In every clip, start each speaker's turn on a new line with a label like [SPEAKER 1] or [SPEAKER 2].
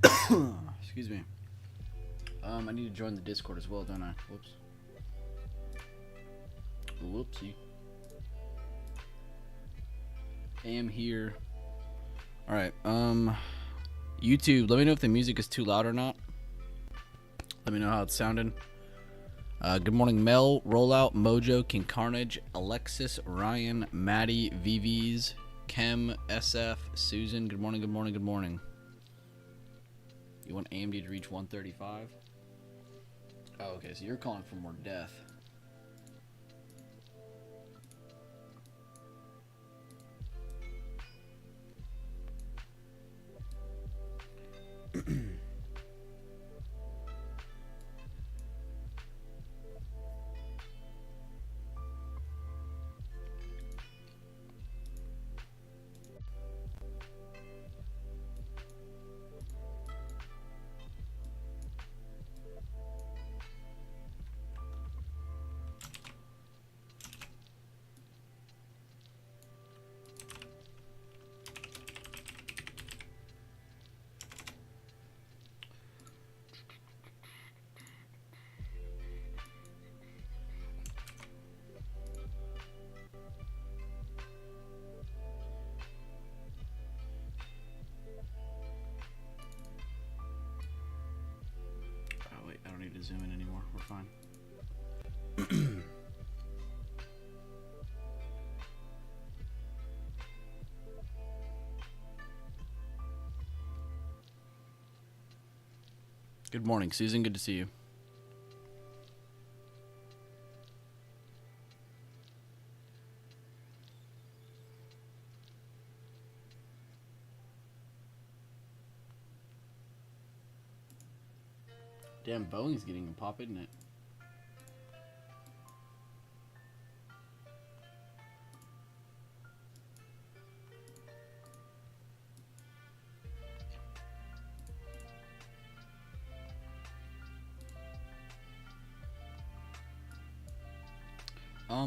[SPEAKER 1] Excuse me. I need to join the Discord as well, don't I? Whoops. Whoopsie. I am here. Alright, YouTube, let me know if the music is too loud or not. Let me know how it's sounding. Good morning, Mel, Rollout, Mojo, King Carnage, Alexis, Ryan, Maddie, VVs, Kem, SF, Susan. Good morning, good morning, good morning. You want AMD to reach 135? Oh, okay, so you're calling for more death. I don't need to zoom in anymore. We're fine. Good morning, Susan. Good to see you. Damn, Boeing's getting a pop, isn't it?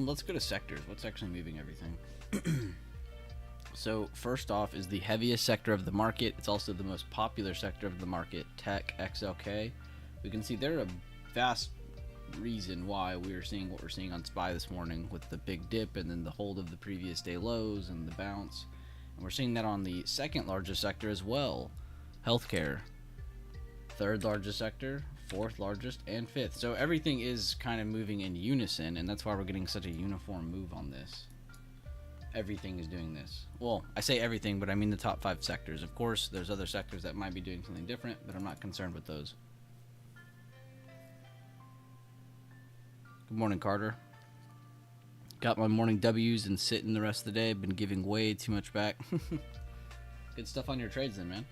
[SPEAKER 1] Let's go to sectors. What's actually moving everything? So first off is the heaviest sector of the market. It's also the most popular sector of the market, Tech XLK. We can see they're a vast reason why we are seeing what we're seeing on SPY this morning with the big dip and then the hold of the previous day lows and the bounce. And we're seeing that on the second largest sector as well, healthcare. Third largest sector, fourth largest, and fifth. So everything is kind of moving in unison, and that's why we're getting such a uniform move on this. Everything is doing this. Well, I say everything, but I mean the top 5 sectors. Of course, there's other sectors that might be doing something different, but I'm not concerned with those. Good morning, Carter. Got my morning W's and sitting the rest of the day. Been giving way too much back. Good stuff on your trades then, man.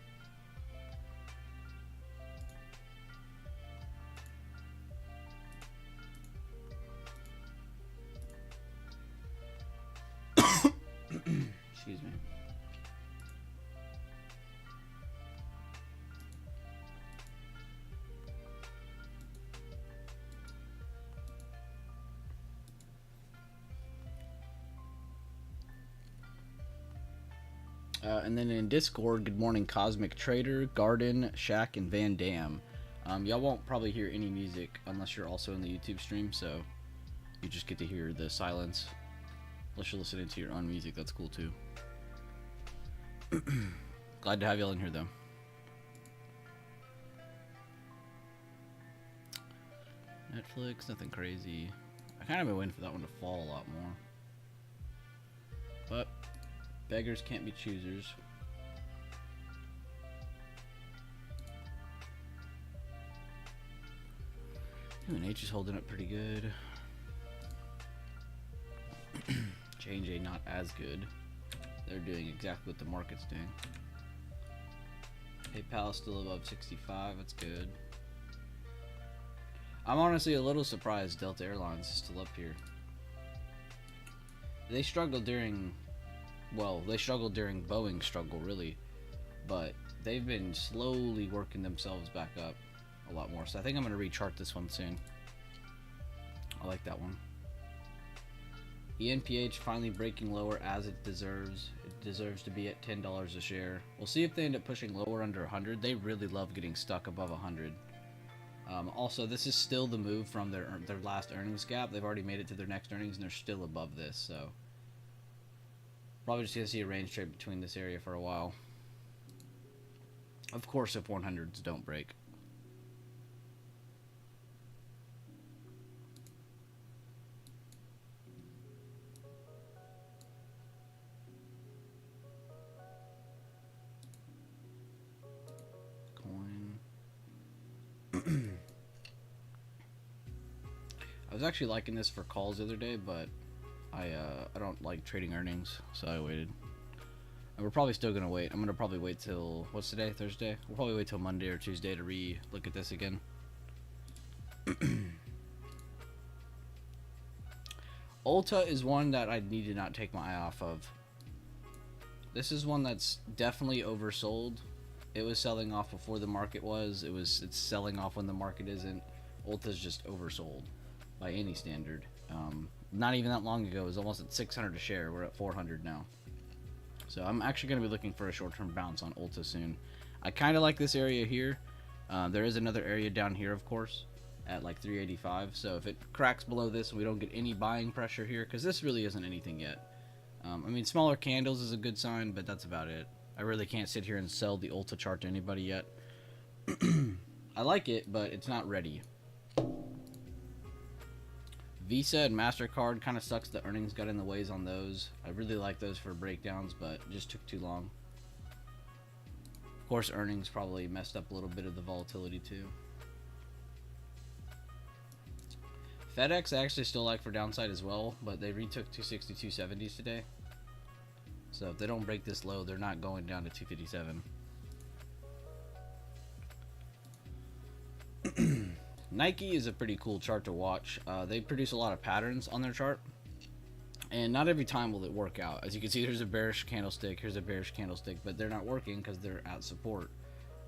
[SPEAKER 1] Excuse me. And then in Discord, good morning, Cosmic Trader, Garden, Shaq, and Van Dam. Y'all won't probably hear any music unless you're also in the YouTube stream, so you just get to hear the silence. Unless you're listening to your own music, that's cool too. Glad to have y'all in here though. Netflix, nothing crazy. I kind of been waiting for that one to fall a lot more. But beggars can't be choosers. UNH is holding up pretty good. J&J not as good. They're doing exactly what the market's doing. PayPal still above 65. That's good. I'm honestly a little surprised Delta Airlines is still up here. They struggled during, well, they struggled during Boeing's struggle really, but they've been slowly working themselves back up a lot more. So I think I'm going to rechart this one soon. I like that one. ENPH finally breaking lower as it deserves. It deserves to be at $10 a share. We'll see if they end up pushing lower under 100. They really love getting stuck above 100. Also, this is still the move from their last earnings gap. They've already made it to their next earnings, and they're still above this. So probably just going to see a range trade between this area for a while. Of course, if 100s don't break. I was actually liking this for calls the other day, but I don't like trading earnings, so I waited. And we're probably still gonna wait. I'm gonna probably wait till, what's today? Thursday? We'll probably wait till Monday or Tuesday to look at this again. Ulta is one that I need to not take my eye off of. This is one that's definitely oversold. It was selling off before the market was. It's selling off when the market isn't. Ulta's just oversold by any standard. Not even that long ago, it was almost at 600 a share. We're at 400 now. So I'm actually going to be looking for a short-term bounce on Ulta soon. I kind of like this area here. There is another area down here, of course, at like 385. So if it cracks below this and we don't get any buying pressure here, because this really isn't anything yet. I mean, smaller candles is a good sign, but that's about it. I really can't sit here and sell the Ulta chart to anybody yet. I like it, but it's not ready. Visa and MasterCard kind of sucks. The earnings got in the ways on those. I really like those for breakdowns, but it just took too long. Of course, earnings probably messed up a little bit of the volatility too. FedEx I actually still like for downside as well, but they retook 260, 270s today. So if they don't break this low, they're not going down to 257. Nike is a pretty cool chart to watch. They produce a lot of patterns on their chart, and not every time will it work out. As you can see, here's a bearish candlestick, here's a bearish candlestick, but they're not working because they're at support.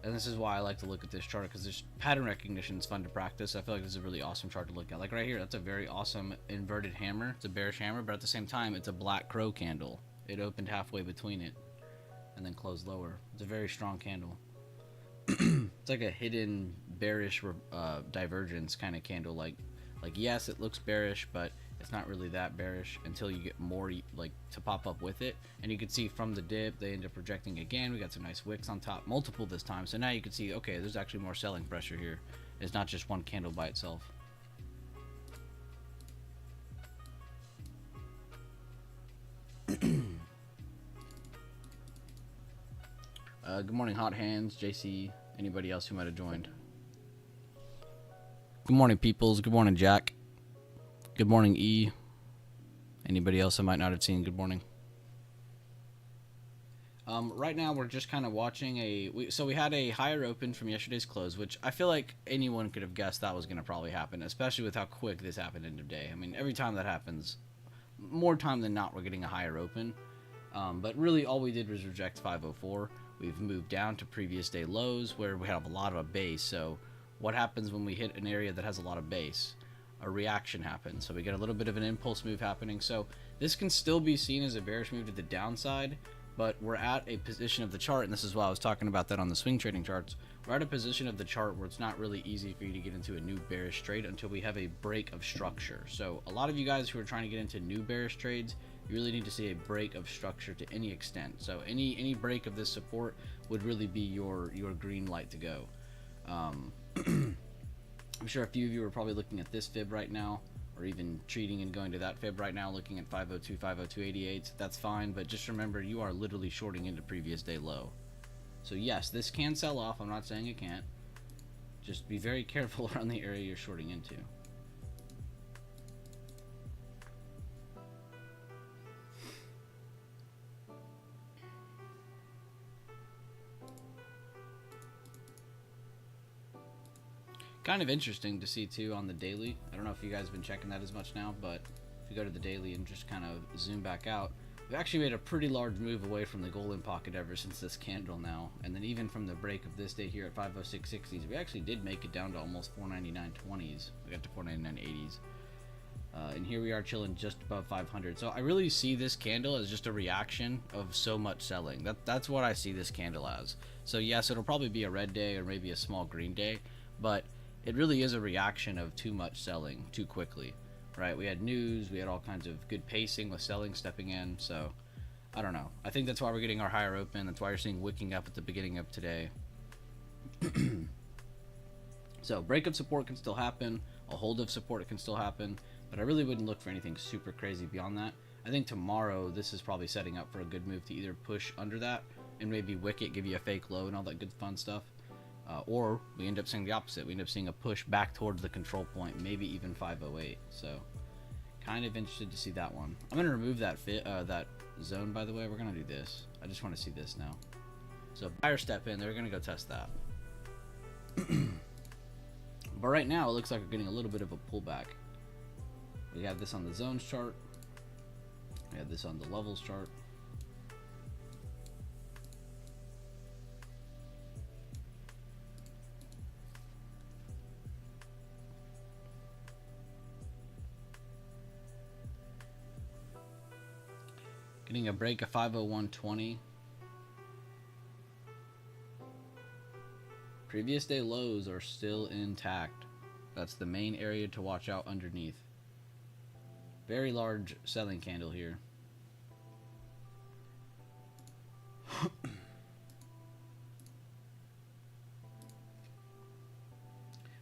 [SPEAKER 1] And this is why I like to look at this chart, because this pattern recognition is fun to practice. I feel like this is a really awesome chart to look at. Like right here, that's a very awesome inverted hammer. It's a bearish hammer, but at the same time, it's a black crow candle. It opened halfway between it and then closed lower. It's a very strong candle. It's like a hidden bearish divergence kind of candle. Like yes, it looks bearish, but it's not really that bearish until you get more like to pop up with it. And you can see from the dip, they end up projecting again. We got some nice wicks on top, multiple this time. So now you can see, okay, there's actually more selling pressure here. It's not just one candle by itself. Good morning, Hot Hands, JC, anybody else who might have joined. Good morning, peoples. Good morning, Jack. Good morning, E. Anybody else I might not have seen, good morning. Right now, we're just kind of watching so we had a higher open from yesterday's close, which I feel like anyone could have guessed that was going to probably happen, especially with how quick this happened end of day. I mean, every time that happens, more time than not, we're getting a higher open. But really, all we did was reject 504. We've moved down to previous day lows where we have a lot of a base. So what happens when we hit an area that has a lot of base? A reaction happens. So we get a little bit of an impulse move happening. So this can still be seen as a bearish move to the downside, but we're at a position of the chart, and this is why I was talking about that on the swing trading charts. We're at a position of the chart where it's not really easy for you to get into a new bearish trade until we have a break of structure. So a lot of you guys who are trying to get into new bearish trades, you really need to see a break of structure to any extent. So any break of this support would really be your green light to go. I'm sure a few of you are probably looking at this fib right now, or even treating and going to that fib right now, looking at 502, 502.88. That's fine, but just remember, you are literally shorting into previous day low. So yes, this can sell off. I'm not saying it can't. Just be very careful around the area you're shorting into. Kind of interesting to see too on the daily. I don't know if you guys have been checking that as much now, but if you go to the daily and just kind of zoom back out, we've actually made a pretty large move away from the golden pocket ever since this candle now. And then even from the break of this day here at 506.60s, we actually did make it down to almost 499.20s. We got to 499.80s. And here we are chilling just above 500. So I really see this candle as just a reaction of so much selling. That's what I see this candle as. So yes, it'll probably be a red day or maybe a small green day, but it really is a reaction of too much selling too quickly, right? We had news, we had all kinds of good pacing with selling stepping in. So I don't know. I think that's why we're getting our higher open. That's why you're seeing wicking up at the beginning of today. So break of support can still happen. A hold of support can still happen. But I really wouldn't look for anything super crazy beyond that. I think tomorrow this is probably setting up for a good move to either push under that and maybe wick it, give you a fake low and all that good fun stuff. Or we end up seeing the opposite. We end up seeing a push back towards the control point, maybe even 508. So kind of interested to see that one. I'm going to remove that that zone, by the way. We're going to do this. I just want to see this now. So buyer step in. They're going to go test that. But right now it looks like we're getting a little bit of a pullback. We have this on the zones chart. We have this on the levels chart. Getting a break of 501.20. Previous day lows are still intact. That's the main area to watch out underneath. Very large selling candle here.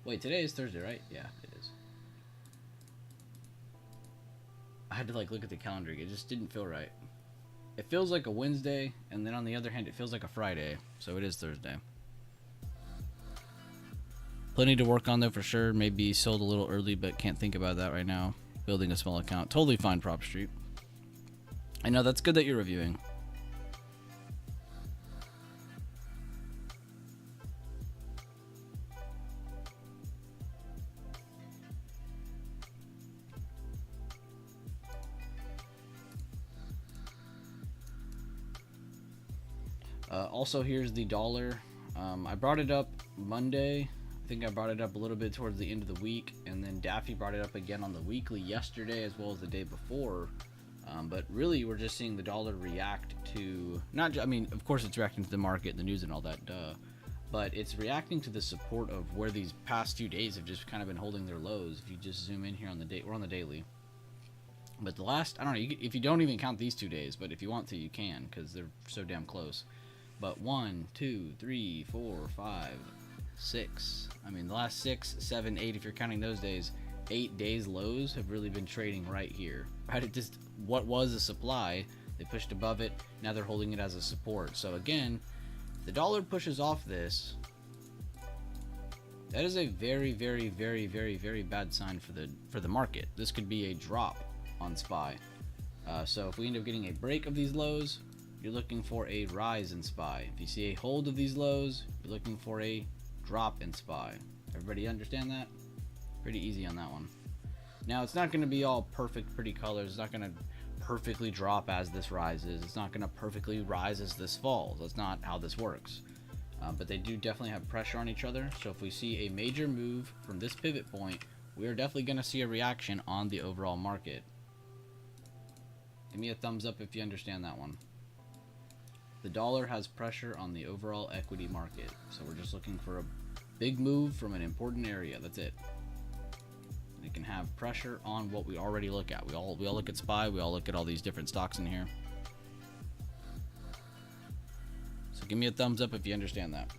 [SPEAKER 1] Wait, today is Thursday, right? Yeah, it is. I had to like look at the calendar. It just didn't feel right. It feels like a Wednesday, and then on the other hand, it feels like a Friday. So it is Thursday. Plenty to work on though for sure. Maybe sold a little early, but can't think about that right now. Building a small account. Totally fine, Prop Street. I know, that's good that you're reviewing. Also, here's the dollar. I brought it up Monday. I think I brought it up a little bit towards the end of the week, and then Daffy brought it up again on the weekly yesterday as well as the day before. But really, we're just seeing the dollar react to I mean, of course, it's reacting to the market, the news, and all that, duh. But it's reacting to the support of where these past few days have just kind of been holding their lows. If you just zoom in here on the day, we're on the daily. But the last, I don't know, if you don't even count these 2 days, but if you want to, you can, because they're so damn close. But 1, 2, 3, 4, 5, 6. I mean, the last 6, 7, 8, if you're counting those days, 8 days lows have really been trading right here. Right? It just, what was a supply, they pushed above it, now they're holding it as a support. So again, if the dollar pushes off this, that is a very, very, very, very, very bad sign for the market. This could be a drop on SPY. So if we end up getting a break of these lows, you're looking for a rise in SPY. If you see a hold of these lows, you're looking for a drop in SPY. Everybody understand that? Pretty easy on that one. Now, it's not going to be all perfect, pretty colors. It's not going to perfectly drop as this rises. It's not going to perfectly rise as this falls. That's not how this works. But they do definitely have pressure on each other. So if we see a major move from this pivot point, we are definitely going to see a reaction on the overall market. Give me a thumbs up if you understand that one. The dollar has pressure on the overall equity market. So we're just looking for a big move from an important area. That's it. And it can have pressure on what we already look at. We all look at SPY. We all look at all these different stocks in here. So give me a thumbs up if you understand that.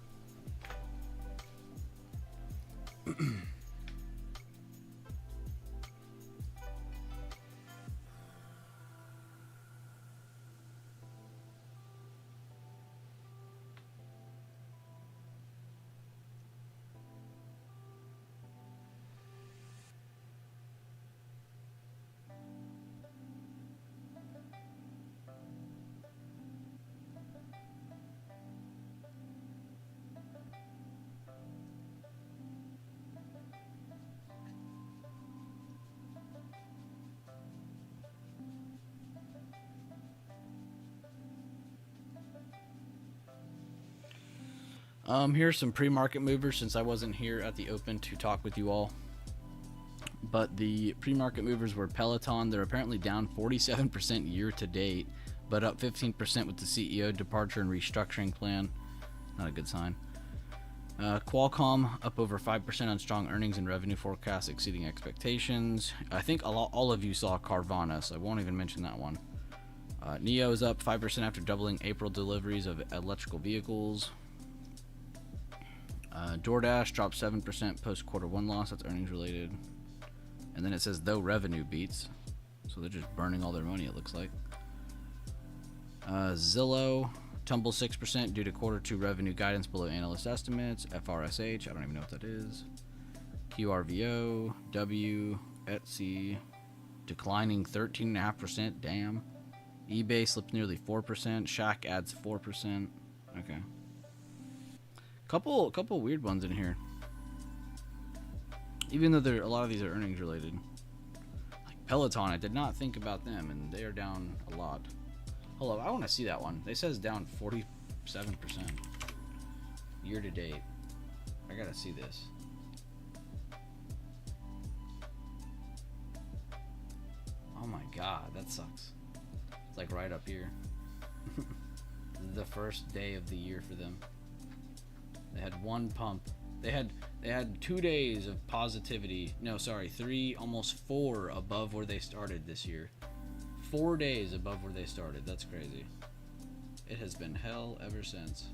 [SPEAKER 1] Here's some pre-market movers since I wasn't here at the open to talk with you all. But the pre-market movers were Peloton. They're apparently down 47% year to date, but up 15% with the CEO departure and restructuring plan. Not a good sign. Qualcomm up over 5% on strong earnings and revenue forecasts exceeding expectations. I think all of you saw Carvana, so I won't even mention that one. NIO is up 5% after doubling April deliveries of electrical vehicles. DoorDash dropped 7% post quarter one loss. That's earnings related. And then it says though revenue beats, so they're just burning all their money, it looks like. Zillow tumble 6% due to quarter two revenue guidance below analyst estimates. FRSH, I don't even know what that is. QRVO, W, Etsy declining 13.5%. Damn. eBay slipped nearly 4%. Shack adds 4%. Okay. Couple weird ones in here. Even though a lot of these are earnings related. Like Peloton, I did not think about them, and they are down a lot. Hold up, I want to see that one. They says down 47% year to date. I gotta see this. Oh my god, that sucks. It's like right up here. This is the first day of the year for them. They had one pump. They had 2 days of positivity. No, sorry, 3, almost 4 above where they started this year. 4 days above where they started. That's crazy. It has been hell ever since.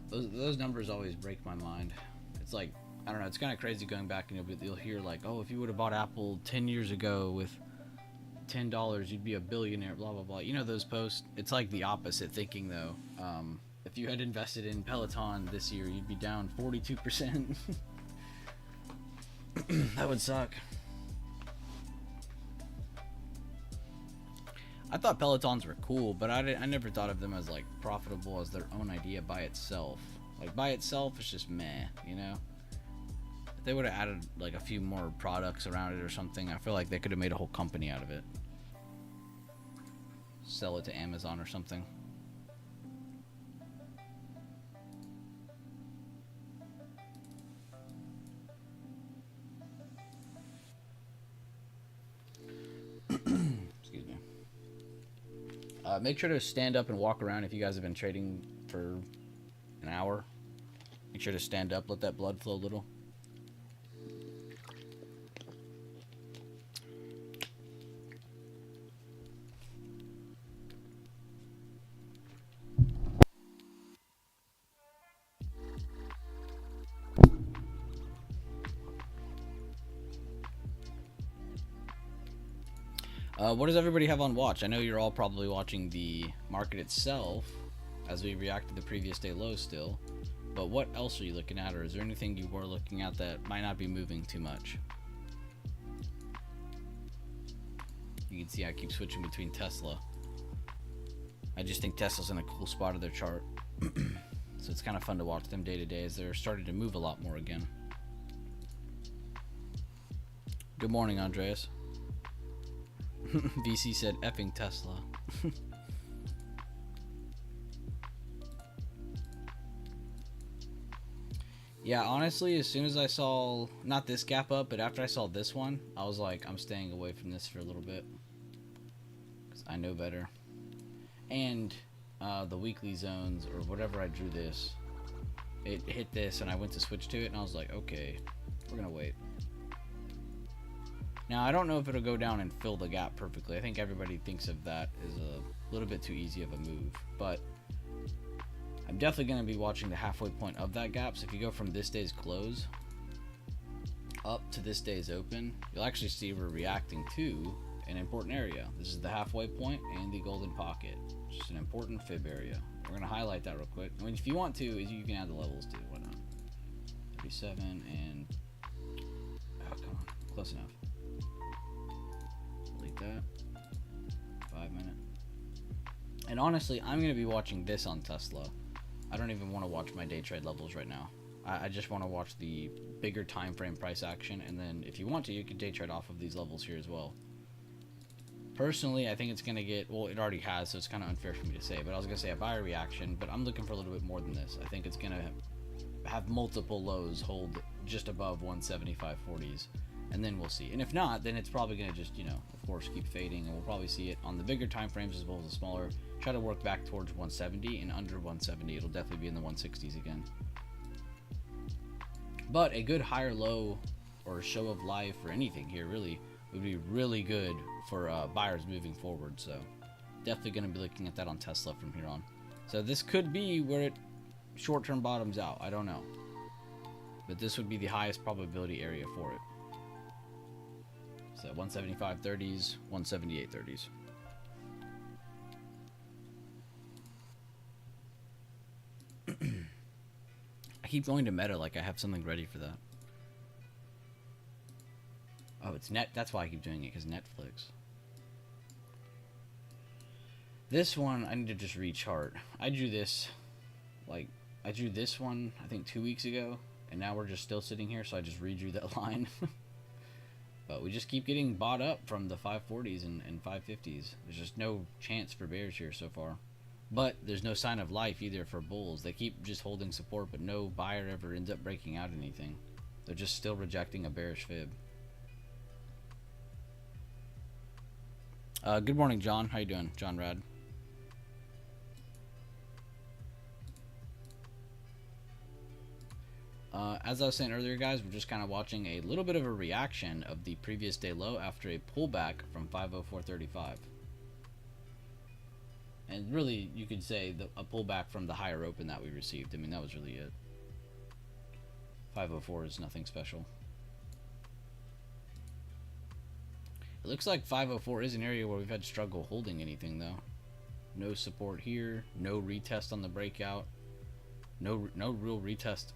[SPEAKER 1] Those numbers always break my mind. It's like, I don't know, it's kind of crazy going back and you'll hear like, oh, if you would have bought Apple 10 years ago with $10, you'd be a billionaire, blah, blah, blah. You know those posts? It's like the opposite thinking, though. If you had invested in Peloton this year, you'd be down 42%. That would suck. I thought Pelotons were cool, but I never thought of them as like profitable as their own idea by itself. Like by itself, it's just meh, you know? If they would have added like a few more products around it or something, I feel like they could have made a whole company out of it. Sell it to Amazon or something. Excuse me. Make sure to stand up and walk around if you guys have been trading for an hour. Make sure to stand up, let that blood flow a little. What does everybody have on watch? I know you're all probably watching the market itself as we react to the previous day low still, but what else are you looking at, or is there anything you were looking at that might not be moving too much? You can see I keep switching between Tesla. I just think Tesla's in a cool spot of their chart. So it's kind of fun to watch them day to day as they're starting to move a lot more again. Good morning, Andreas. VC said effing Tesla. Yeah, honestly, as soon as I saw, not this gap up, but after I saw this one, I was like, I'm staying away from this for a little bit. Because I know better. And the weekly zones, or whatever I drew this, it hit this, and I went to switch to it, and I was like, okay, we're going to wait. Now, I don't know if it'll go down and fill the gap perfectly. I think everybody thinks of that as a little bit too easy of a move. But I'm definitely going to be watching the halfway point of that gap. So if you go from this day's close up to this day's open, you'll actually see we're reacting to an important area. This is the halfway point and the golden pocket. It's just an important fib area. We're going to highlight that real quick. I mean, if you want to, you can add the levels too. Why not? 37 and... oh, come on. Close enough. That 5 minute. And honestly, I'm going to be watching this on Tesla. I don't even want to watch my day trade levels right now. I just want to watch the bigger time frame price action, and then if you want to, you can day trade off of these levels here as well. Personally, I think it's going to get, well, it already has, so it's kind of unfair for me to say, but I was going to say a buyer reaction, but I'm looking for a little bit more than this. I think it's going to have multiple lows hold just above 175.40s, and then we'll see. And if not, then it's probably going to just, of course, keep fading, and we'll probably see it on the bigger time frames as well as the smaller. Try to work back towards 170, and under 170 it'll definitely be in the 160s again. But a good higher low or show of life or anything here really would be really good for buyers moving forward. So definitely going to be looking at that on Tesla from here on. So this could be where it short-term bottoms out. I don't know, but this would be the highest probability area for it. So 175.30s, 178.30s. I keep going to Meta like I have something ready for that. Oh, it's net. That's why I keep doing it, because Netflix. This one, I need to just rechart. I drew this one, I think 2 weeks ago, and now we're just still sitting here, so I just redrew that line. But we just keep getting bought up from the 540s and 550s. There's just no chance for bears here so far. But there's no sign of life either for bulls. They keep just holding support, but no buyer ever ends up breaking out anything. They're just still rejecting a bearish fib. Good morning, John. How you doing? John Rad. As I was saying earlier, guys, we're just kind of watching a little bit of a reaction of the previous day low after a pullback from 504.35. And really, you could say a pullback from the higher open that we received. I mean, that was really it. 504 is nothing special. It looks like 504 is an area where we've had struggle holding anything, though. No support here. No retest on the breakout. No real retest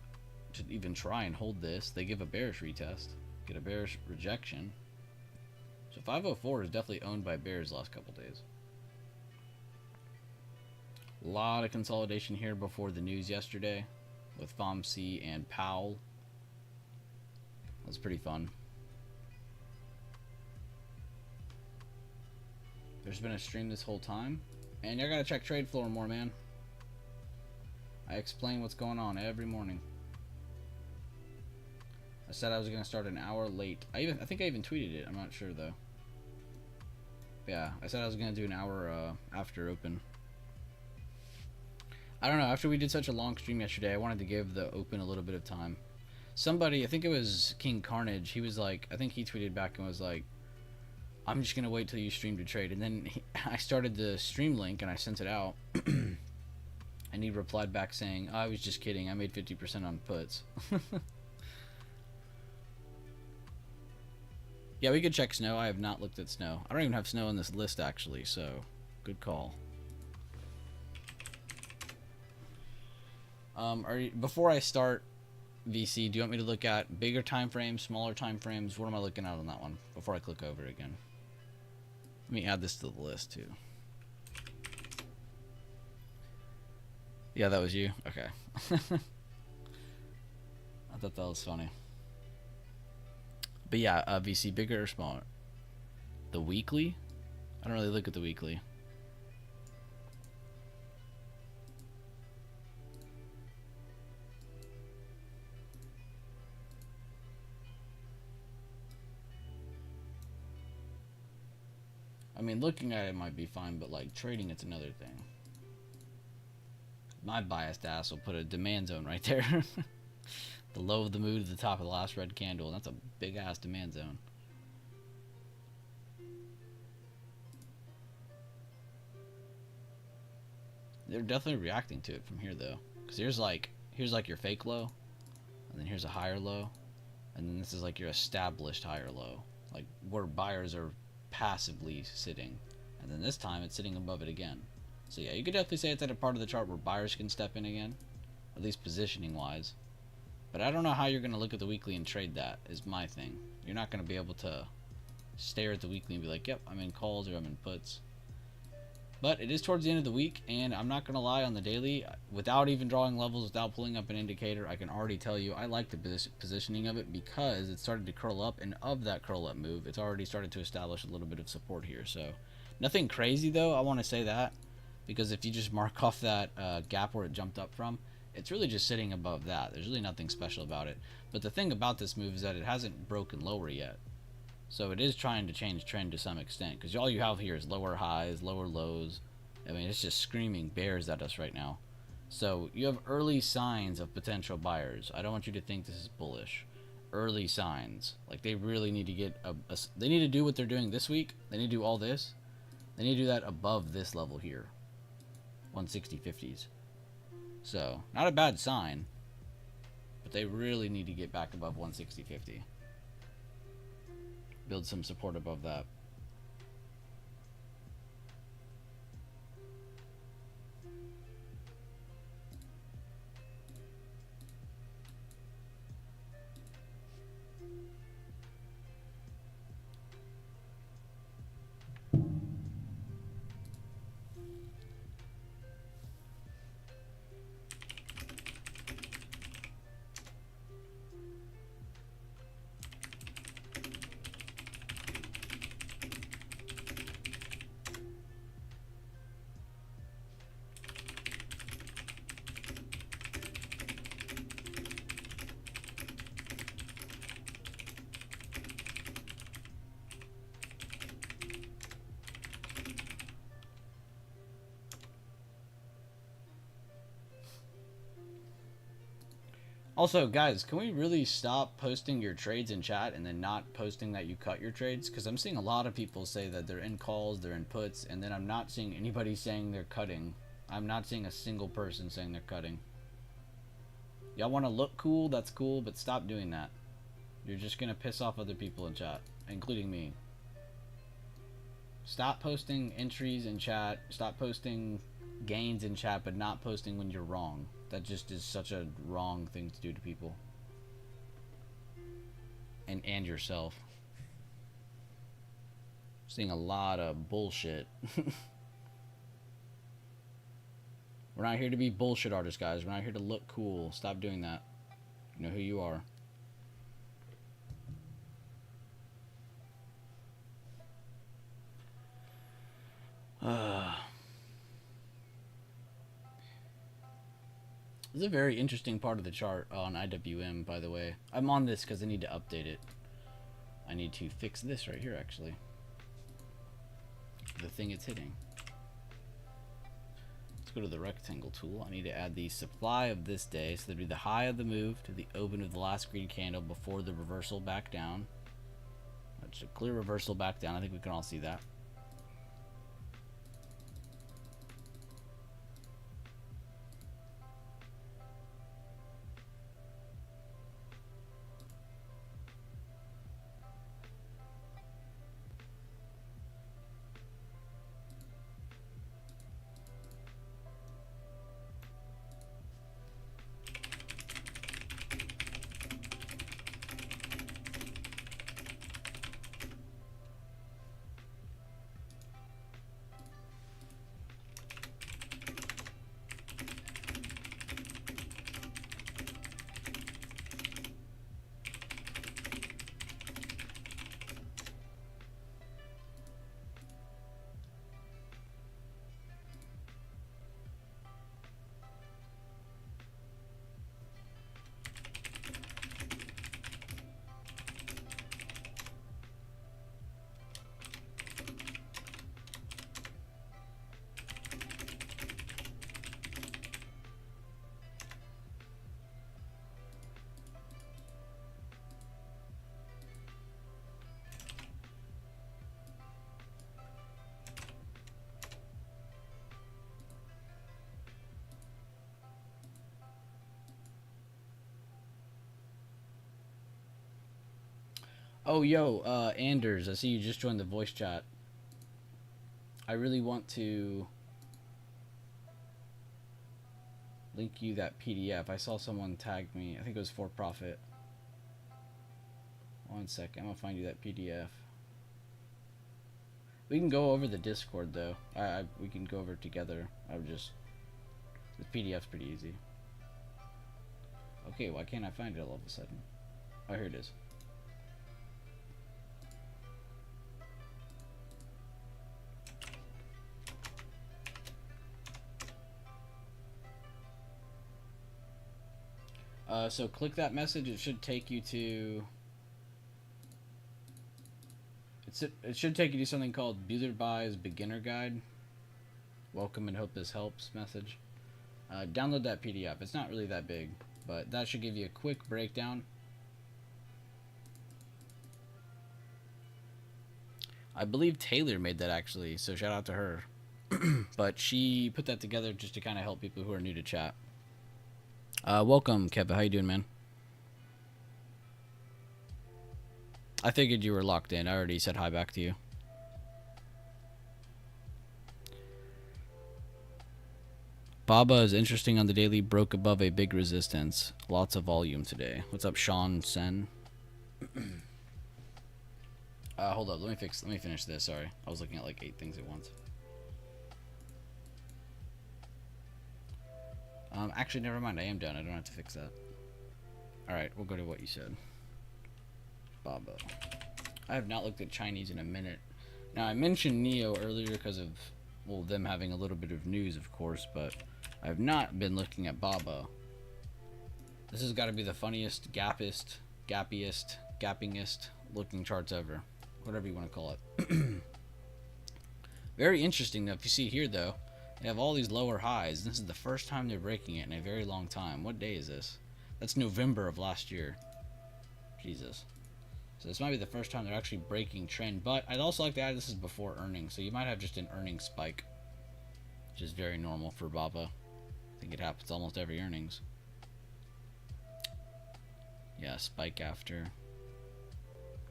[SPEAKER 1] to even try and hold this. They give a bearish retest. Get a bearish rejection. So 504 is definitely owned by bears the last couple days. A lot of consolidation here before the news yesterday with FOMC and Powell. That was pretty fun. There's been a stream this whole time, and you gotta check Trade Floor more, man. I explain what's going on every morning. I said I was gonna start an hour late. I think I even tweeted it. I'm not sure though. But yeah, I said I was gonna do an hour after open. I don't know, after we did such a long stream yesterday, I wanted to give the open a little bit of time. Somebody, I think it was King Carnage, he was like, I think he tweeted back and was like, I'm just going to wait till you stream to trade. And then I started the stream link and I sent it out. And he replied back saying, I was just kidding, I made 50% on puts. Yeah, we could check snow. I have not looked at snow. I don't even have snow on this list actually, so good call. Before I start VC, do you want me to look at bigger time frames, smaller time frames? What am I looking at on that one before I click over again? Let me add this to the list too. Yeah, that was you? Okay. I thought that was funny. But yeah, VC, bigger or smaller? The weekly? I don't really look at the weekly. I mean, looking at it might be fine, but like trading, it's another thing. My biased ass will put a demand zone right there. The low of the mood to the top of the last red candle. That's a big ass demand zone. They're definitely reacting to it from here though, because here's like your fake low, and then here's a higher low, and then this is like your established higher low, like where buyers are passively sitting, and then this time it's sitting above it again. So yeah, you could definitely say it's at a part of the chart where buyers can step in again, at least positioning wise. But I don't know how you're going to look at the weekly and trade that, is my thing. You're not going to be able to stare at the weekly and be like, yep, I'm in calls or I'm in puts. But it is towards the end of the week, and I'm not going to lie, on the daily, without even drawing levels, without pulling up an indicator, I can already tell you I like the positioning of it because it started to curl up, and of that curl up move, it's already started to establish a little bit of support here. So nothing crazy though, I want to say that, because if you just mark off that gap where it jumped up from, It's really just sitting above that. There's really nothing special about it. But the thing about this move is that it hasn't broken lower yet. So it is trying to change trend to some extent, because all you have here is lower highs, lower lows. I mean, it's just screaming bears at us right now. So you have early signs of potential buyers. I don't want you to think this is bullish. Early signs. Like, they really need to get they need to do what they're doing this week. They need to do all this. They need to do that above this level here. 160.50s. So, not a bad sign. But they really need to get back above 160.50. Build some support above that. Also, guys, can we really stop posting your trades in chat and then not posting that you cut your trades? Because I'm seeing a lot of people say that they're in calls, they're in puts, and then I'm not seeing anybody saying they're cutting. I'm not seeing a single person saying they're cutting. Y'all want to look cool? That's cool, but stop doing that. You're just going to piss off other people in chat, including me. Stop posting entries in chat. Stop posting gains in chat, but not posting when you're wrong. That just is such a wrong thing to do to people. And yourself. Seeing a lot of bullshit. We're not here to be bullshit artists, guys. We're not here to look cool. Stop doing that. You know who you are. This is a very interesting part of the chart on IWM, by the way. I'm on this because I need to update it. I need to fix this right here, actually. The thing it's hitting. Let's go to the rectangle tool. I need to add the supply of this day. So that'd be the high of the move to the open of the last green candle before the reversal back down. That's a clear reversal back down. I think we can all see that. Oh, yo, Anders, I see you just joined the voice chat. I really want to link you that PDF. I saw someone tag me. I think it was for profit. One sec, I'm gonna find you that PDF. We can go over the Discord though. We can go over it together. The PDF's pretty easy. Okay, why can't I find it all of a sudden? Oh, here it is. So click that message. It should take you to. It should take you to something called Bueller Buys Beginner Guide. Welcome and hope this helps message. Download that PDF. It's not really that big, but that should give you a quick breakdown. I believe Taylor made that actually, so shout out to her. But she put that together just to kind of help people who are new to chat. Welcome, Kevin. How you doing, man? I figured you were locked in. I already said hi back to you. Baba is interesting on the daily. Broke above a big resistance. Lots of volume today. What's up, Sean Sen? Hold up. Let me finish this. Sorry, I was looking at like 8 things at once. Actually, never mind. I am done. I don't have to fix that. All right, we'll go to what you said. Baba. I have not looked at Chinese in a minute. Now, I mentioned Neo earlier because of, well, them having a little bit of news, of course, but I have not been looking at Baba. This has got to be the funniest, gappingest looking charts ever. Whatever you want to call it. Very interesting, though. If you see here, though, they have all these lower highs. This is the first time they're breaking it in a very long time. What day is this? That's November of last year. Jesus. So this might be the first time they're actually breaking trend. But I'd also like to add this is before earnings. So you might have just an earnings spike, which is very normal for Baba. I think it happens almost every earnings. Yeah, spike after.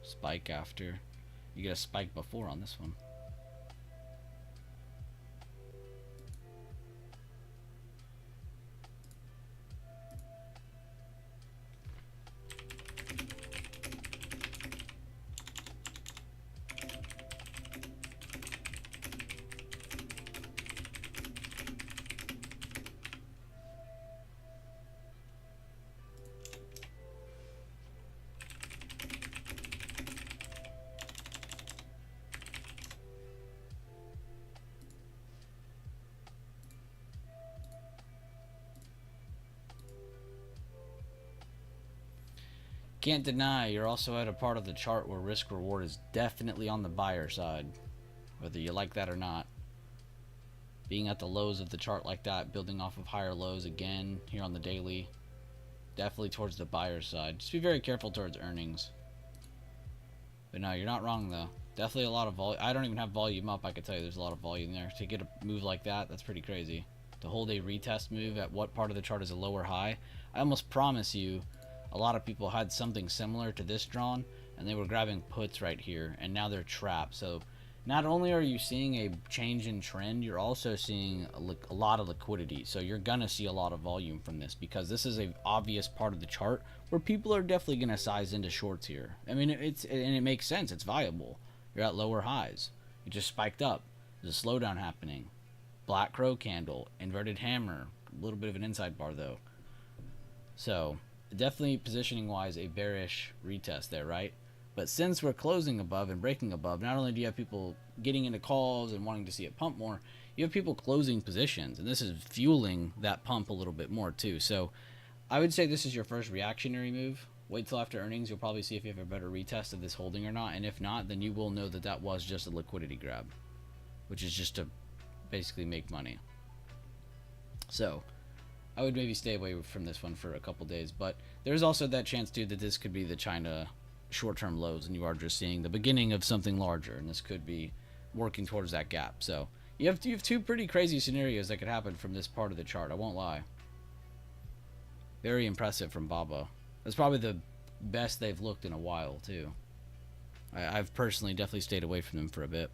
[SPEAKER 1] Spike after. You get a spike before on this one. Can't deny you're also at a part of the chart where risk reward is definitely on the buyer side, whether you like that or not. Being at the lows of the chart like that, building off of higher lows again here on the daily, definitely towards the buyer side. Just be very careful towards earnings. But no, you're not wrong though. Definitely a lot of volume. I don't even have volume up. I can tell you there's a lot of volume there. To get a move like that, that's pretty crazy. To hold a retest move at what part of the chart is a lower high, I almost promise you a lot of people had something similar to this drawn and they were grabbing puts right here and now they're trapped. So not only are you seeing a change in trend, you're also seeing a lot of liquidity. So you're gonna see a lot of volume from this because this is a obvious part of the chart where people are definitely gonna size into shorts here. I mean, it makes sense. It's viable. You're at lower highs. It just spiked up. There's a slowdown happening. Black crow candle, inverted hammer, a little bit of an inside bar though. So definitely positioning wise a bearish retest there, right? But since we're closing above and breaking above, not only do you have people getting into calls and wanting to see it pump more, you have people closing positions, and this is fueling that pump a little bit more too. So I would say this is your first reactionary move. Wait till after earnings. You'll probably see if you have a better retest of this holding or not, and if not, then you will know that that was just a liquidity grab, which is just to basically make money. So I would maybe stay away from this one for a couple days, but there's also that chance too that this could be the China short-term lows and you are just seeing the beginning of something larger, and this could be working towards that gap. So you have two pretty crazy scenarios that could happen from this part of the chart. I won't lie. Very impressive from Baba. That's probably the best they've looked in a while too. I've personally definitely stayed away from them for a bit.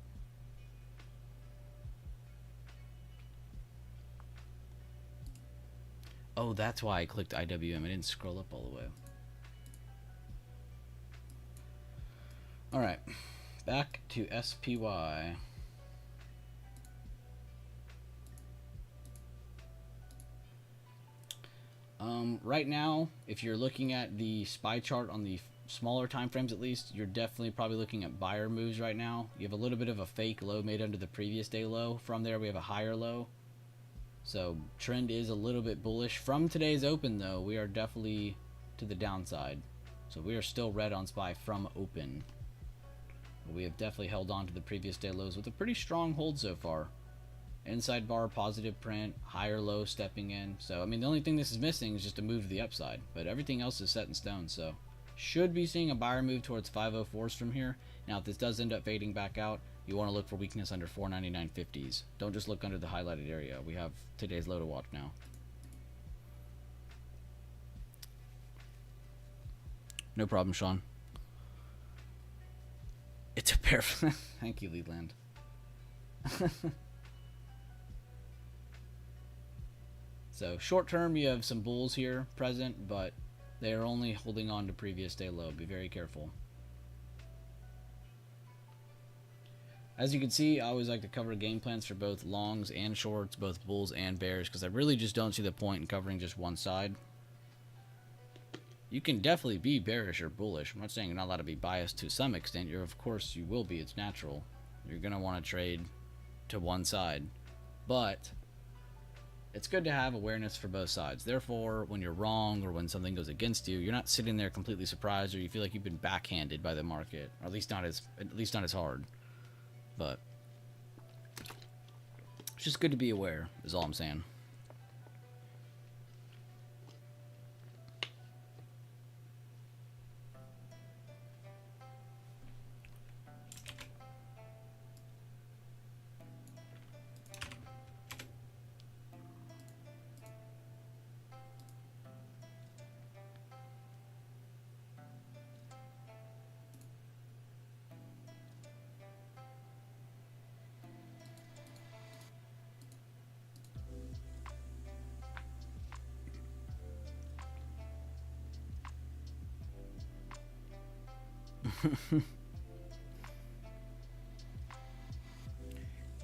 [SPEAKER 1] Oh, that's why I clicked IWM. I didn't scroll up all the way. Alright. Back to SPY. Right now, if you're looking at the SPY chart on the smaller time frames at least, you're definitely probably looking at buyer moves right now. You have a little bit of a fake low made under the previous day low. From there, we have a higher low. So trend is a little bit bullish. From today's open though, we are definitely to the downside. So we are still red on SPY from open. We have definitely held on to the previous day lows with a pretty strong hold so far. Inside bar, positive print, higher low stepping in. So, I mean, the only thing this is missing is just a move to the upside. But everything else is set in stone. So, should be seeing a buyer move towards 504s from here. Now, if this does end up fading back out, you want to look for weakness under 499.50s. Don't just look under the highlighted area. We have today's low to watch now. No problem, Sean. It's a pair. Thank you, Leland. So short term, you have some bulls here present, but they are only holding on to previous day low. Be very careful. As you can see, I always like to cover game plans for both longs and shorts, both bulls and bears, because I really just don't see the point in covering just one side. You can definitely be bearish or bullish. I'm not saying you're not allowed to be biased to some extent. Of course, you will be. It's natural. You're going to want to trade to one side. But it's good to have awareness for both sides. Therefore, when you're wrong or when something goes against you, you're not sitting there completely surprised or you feel like you've been backhanded by the market, or at least not as hard. But it's just good to be aware, is all I'm saying.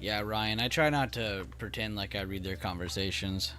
[SPEAKER 1] Yeah, Ryan, I try not to pretend like I read their conversations.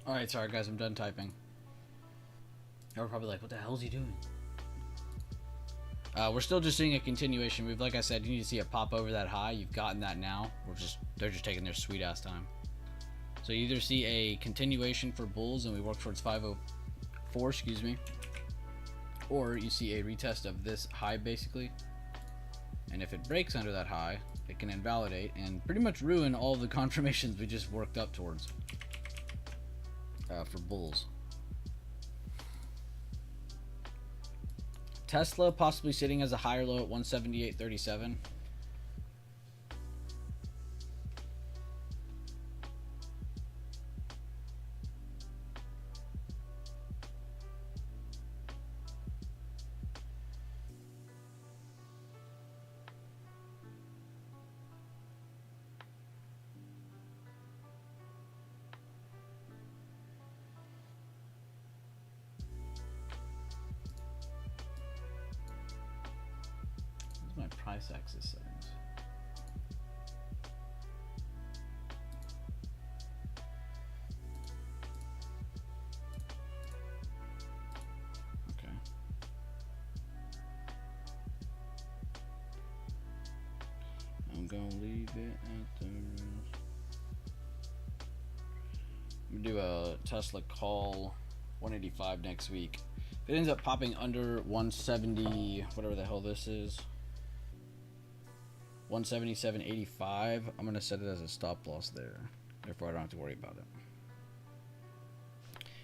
[SPEAKER 1] Alright, sorry guys, I'm done typing. You're probably like, what the hell is he doing? We're still just seeing a continuation move. Like I said, you need to see it pop over that high. You've gotten that now. They're just taking their sweet ass time. So you either see a continuation for bulls and we work towards 504, excuse me, or you see a retest of this high basically. And if it breaks under that high, it can invalidate and pretty much ruin all the confirmations we just worked up towards for bulls. Tesla possibly sitting as a higher low at 178.37. My price axis settings. Okay. I'm gonna leave it at the. I'm gonna do a Tesla call 185 next week. If it ends up popping under 170, whatever the hell this is. 177.85. I'm gonna set it as a stop loss there. Therefore, I don't have to worry about it.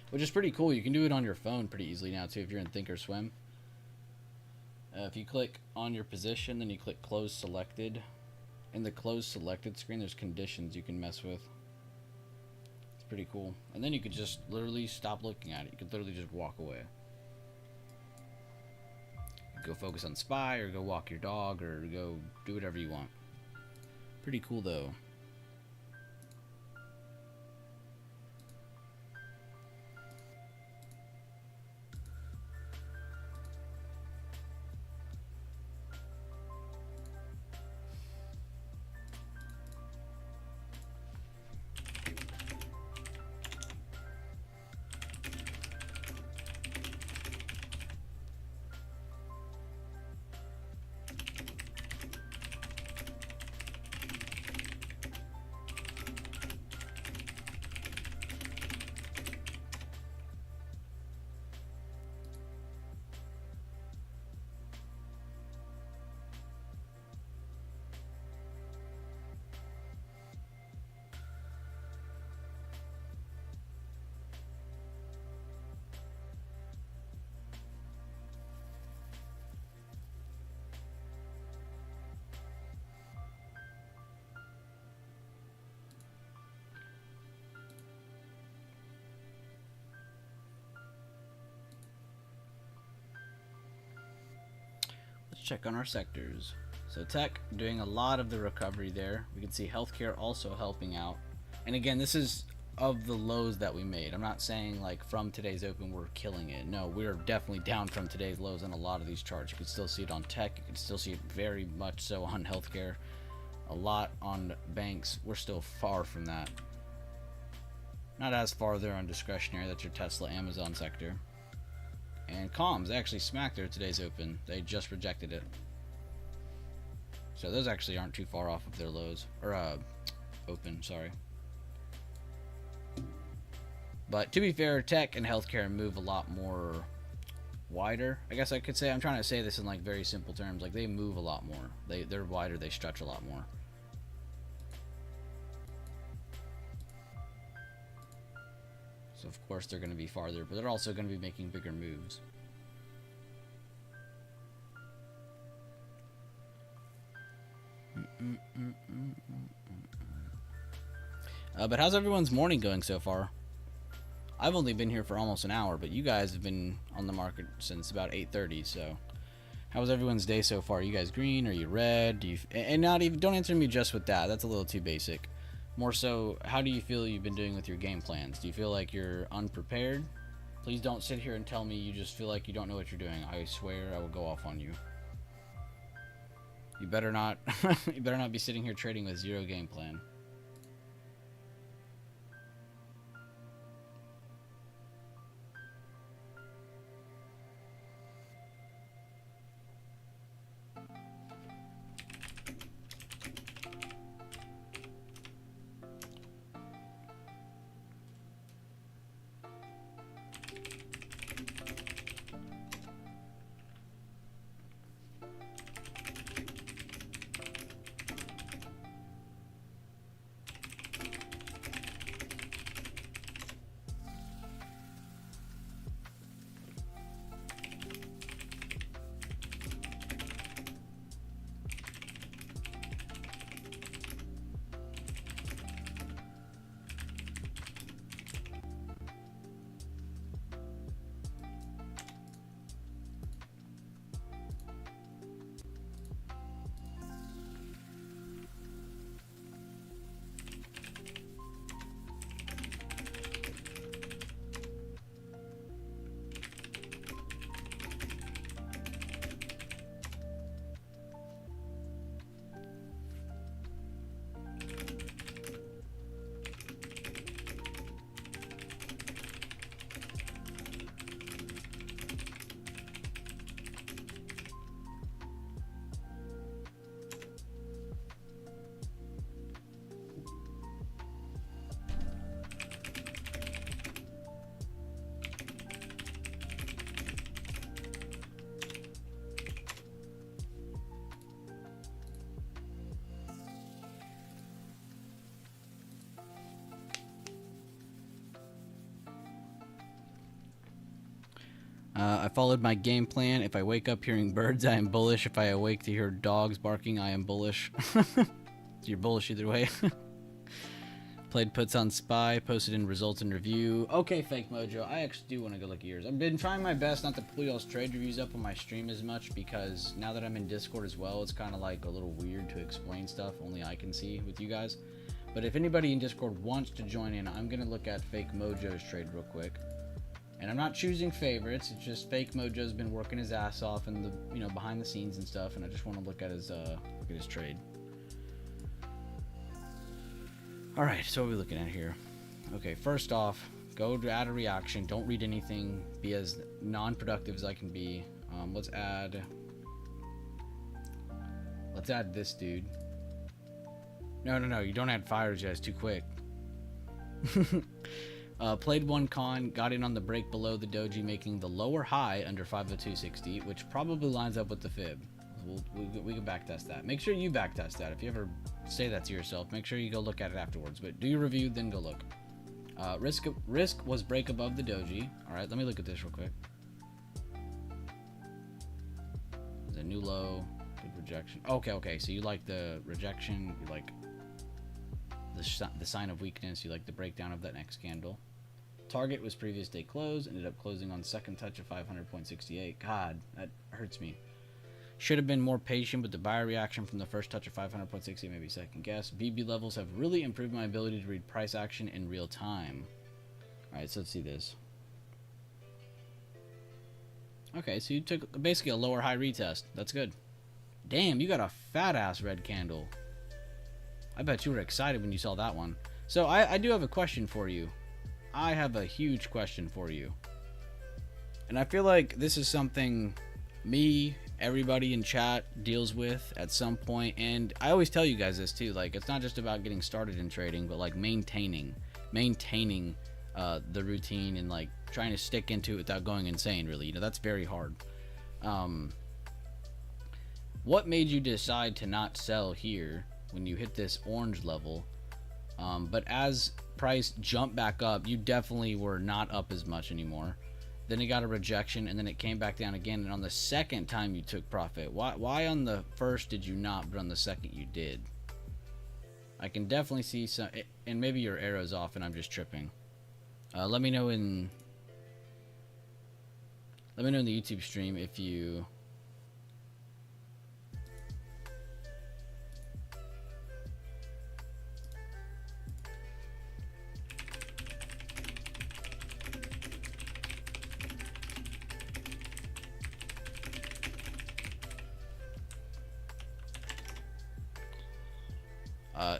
[SPEAKER 1] Which is pretty cool. You can do it on your phone pretty easily now too if you're in Thinkorswim. If you click on your position, then you click Close Selected. In the Close Selected screen, there's conditions you can mess with. It's pretty cool. And then you could just literally stop looking at it. You could literally just walk away. Go focus on SPY, or go walk your dog, or go do whatever you want. Pretty cool though. Check on our sectors. So tech doing a lot of the recovery there. We can see healthcare also helping out. And again, this is of the lows that we made. I'm not saying like from today's open we're killing it. No, we're definitely down from today's lows on a lot of these charts. You can still see it on tech. You can still see it very much so on healthcare. A lot on banks. We're still far from that. Not as far there on discretionary. That's your Tesla, Amazon sector. And comms actually smacked there today's open. They just rejected it. So those actually aren't too far off of their lows. Or, open, sorry. But to be fair, tech and healthcare move a lot more wider. I guess I could say, I'm trying to say this in like very simple terms. Like they move a lot more. They're wider, they stretch a lot more. So of course they're going to be farther, but they're also going to be making bigger moves. But how's everyone's morning going so far? I've only been here for almost an hour, but you guys have been on the market since about 8:30. So how's everyone's day so far? You guys green? Are you red? And not even, don't answer me just with that. That's a little too basic. More so, how do you feel you've been doing with your game plans? Do you feel like you're unprepared? Please don't sit here and tell me you just feel like you don't know what you're doing. I swear I will go off on you. You better not you better not be sitting here trading with zero game plan. I followed my game plan. If I wake up hearing birds, I am bullish. If I awake to hear dogs barking, I am bullish. You're bullish either way. Played puts on SPY, posted in results and review. Okay, Fake Mojo, I actually do want to go look at yours. I've been trying my best not to pull y'all's trade reviews up on my stream as much because now that I'm in Discord as well, it's kind of like a little weird to explain stuff only I can see with you guys. But if anybody in Discord wants to join in, I'm going to look at Fake Mojo's trade real quick. And I'm not choosing favorites, it's just Fake Mojo's been working his ass off in the, you know, behind the scenes and stuff, and I just want to look at his trade. Alright, so what are we looking at here? Okay, first off, go to add a reaction. Don't read anything. Be as non-productive as I can be. Let's add this dude. No, you don't add fires yet. It's too quick. Played one con, got in on the break below the doji, making the lower high under 502.60, which probably lines up with the fib. We can backtest that. Make sure you backtest that. If you ever say that to yourself, make sure you go look at it afterwards. But do your review, then go look. Risk was break above the doji. All right, let me look at this real quick. There's a new low, good rejection. Okay. So you like the rejection, you like the sign of weakness, you like the breakdown of that next candle. Target was previous day close, ended up closing on second touch of 500.68. God, that hurts me. Should have been more patient with the buyer reaction from the first touch of 500.60, maybe second guess. BB levels have really improved my ability to read price action in real time. Alright, so let's see this. Okay, so you took basically a lower high retest. That's good. Damn, you got a fat ass red candle. I bet you were excited when you saw that one. So I do have a question for you. I have a huge question for you. And I feel like this is something me, everybody in chat deals with at some point, and I always tell you guys this too, like it's not just about getting started in trading, but like maintaining the routine and like trying to stick into it without going insane, really. You know, that's very hard. What made you decide to not sell here when you hit this orange level, but as price jumped back up, you definitely were not up as much anymore? Then it got a rejection, and then it came back down again. And on the second time you took profit, why on the first did you not, but on the second you did? I can definitely see some, and maybe your arrow's off and I'm just tripping. Let me know in the YouTube stream if you.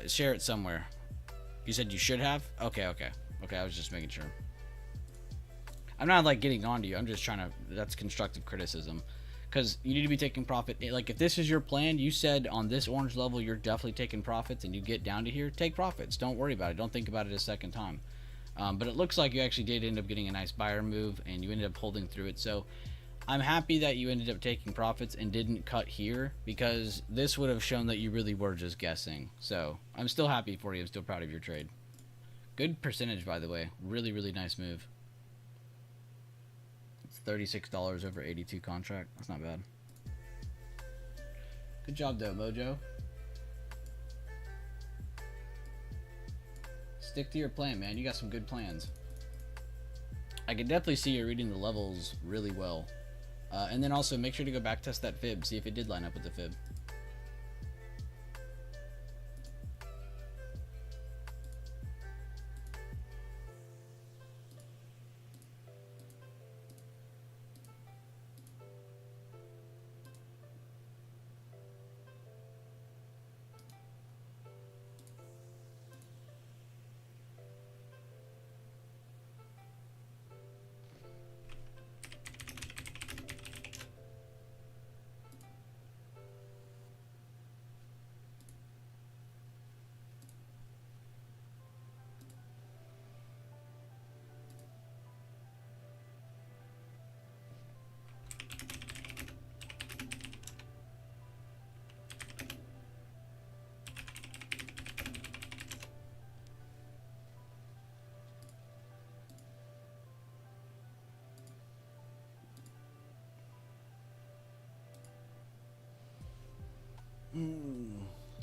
[SPEAKER 1] Share it somewhere. You said you should have? Okay, I was just making sure. I'm not like getting on to you. I'm just trying to, that's constructive criticism. Because you need to be taking profit. Like if this is your plan, you said on this orange level you're definitely taking profits, and you get down to here, take profits. Don't worry about it. Don't think about it a second time. But it looks like you actually did end up getting a nice buyer move, and you ended up holding through it. So I'm happy that you ended up taking profits and didn't cut here, because this would have shown that you really were just guessing. So I'm still happy for you. I'm still proud of your trade. Good percentage, by the way. Really, really nice move. It's $36 over 82 contract. That's not bad. Good job, though, Mojo. Stick to your plan, man. You got some good plans. I can definitely see you reading the levels really well. And then also make sure to go back test that fib, see if it did line up with the fib.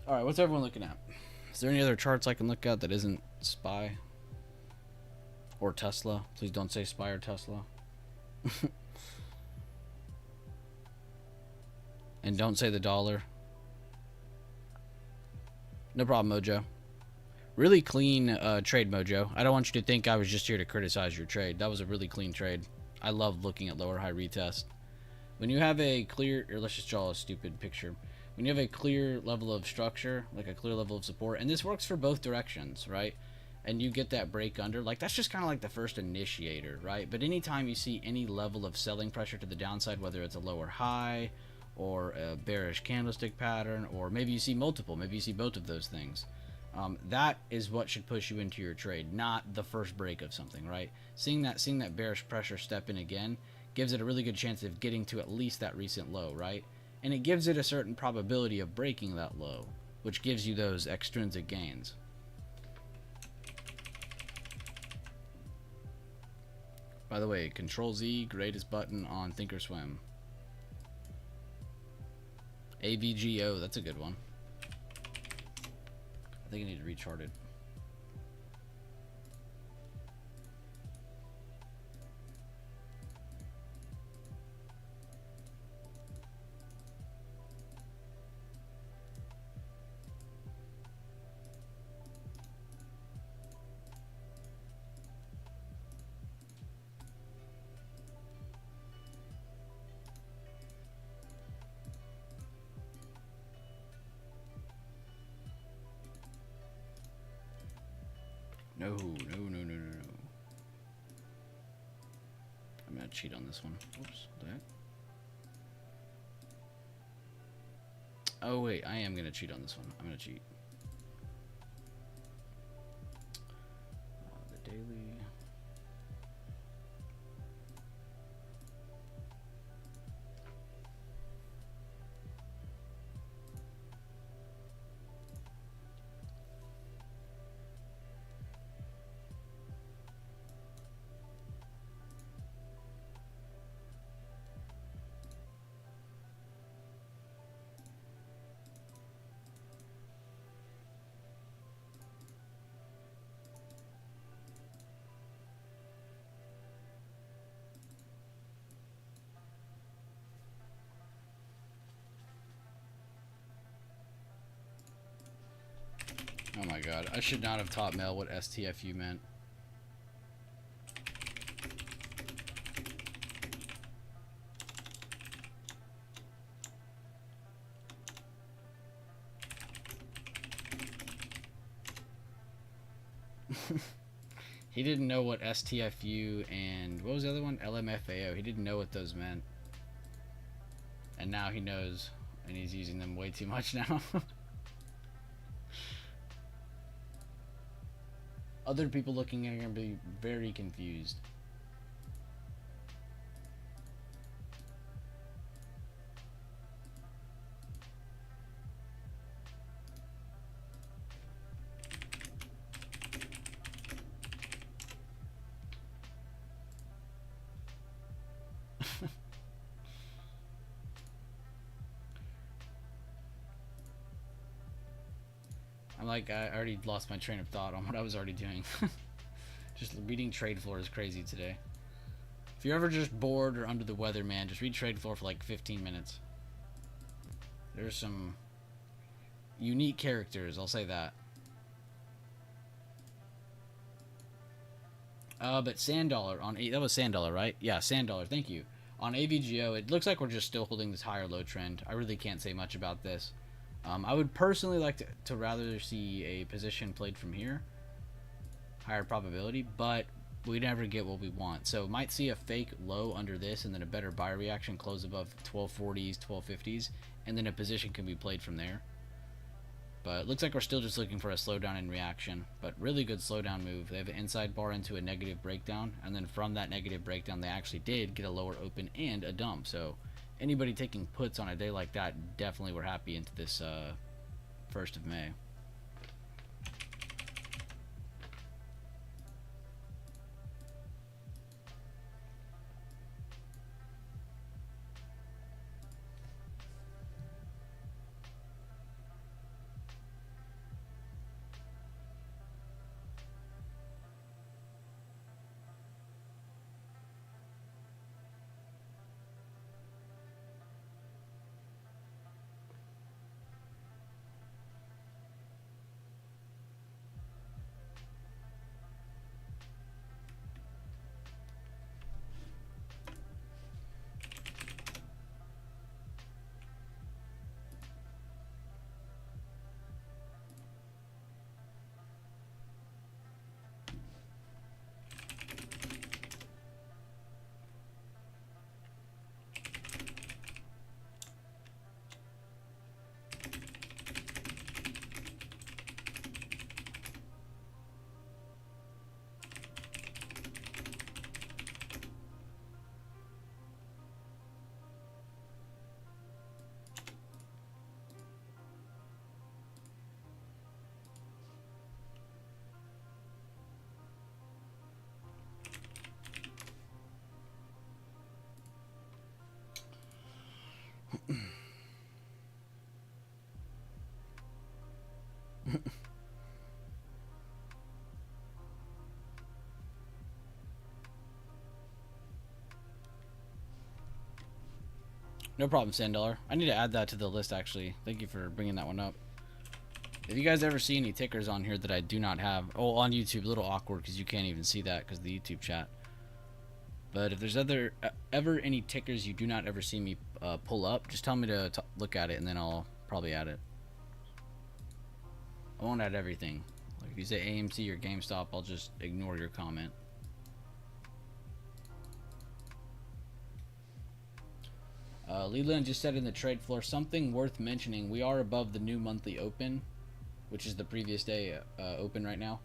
[SPEAKER 1] All right, what's everyone looking at? Is there any other charts I can look at that isn't SPY or Tesla? Please don't say SPY or Tesla. And don't say the dollar. No problem, Mojo. Really clean trade, Mojo. I don't want you to think I was just here to criticize your trade. That was a really clean trade. I love looking at lower high retest. When you have a clear, or let's just draw a stupid picture. When you have a clear level of structure, like a clear level of support, and this works for both directions, right? And you get that break under, like that's just kind of like the first initiator, right? But anytime you see any level of selling pressure to the downside, whether it's a lower high or a bearish candlestick pattern, or maybe you see multiple, maybe you see both of those things. That is what should push you into your trade, not the first break of something, right? Seeing that bearish pressure step in again gives it a really good chance of getting to at least that recent low, right? And it gives it a certain probability of breaking that low, which gives you those extrinsic gains. By the way, Control Z, greatest button on Thinkorswim. AVGO, that's a good one. I think I need to rechart it. No. I'm gonna cheat on this one. Oops, that. Oh wait, I am gonna cheat on this one. I'm gonna cheat. The daily. Oh my god, I should not have taught Mel what STFU meant. He didn't know what STFU and what was the other one? LMFAO. He didn't know what those meant. And now he knows, and he's using them way too much now. Other people looking at it are going to be very confused. I'm like, I already lost my train of thought on what I was already doing. Just reading Trade Floor is crazy today. If you're ever just bored or under the weather, man, just read Trade Floor for like 15 minutes. There's some unique characters, I'll say that. But Sand Dollar on that was Sand Dollar, right? Yeah, Sand Dollar. Thank you. On AVGO, it looks like we're just still holding this higher low trend. I really can't say much about this. I would personally like to rather see a position played from here, higher probability, but we never get what we want. So might see a fake low under this and then a better buy reaction, close above 1240s, 1250s, and then a position can be played from there. But it looks like we're still just looking for a slowdown in reaction, but really good slowdown move. They have an inside bar into a negative breakdown, and then from that negative breakdown they actually did get a lower open and a dump. So anybody taking puts on a day like that definitely were happy into this 1st of May. No problem, Sandollar. I need to add that to the list, actually. Thank you for bringing that one up. If you guys ever see any tickers on here that I do not have, oh, on YouTube, a little awkward because you can't even see that because of the YouTube chat. But if there's ever any tickers you do not ever see me pull up, just tell me to look at it and then I'll probably add it. I won't add everything. Like if you say AMC or GameStop, I'll just ignore your comment. Leland just said in the trade floor, something worth mentioning. We are above the new monthly open, which is the previous day open right now.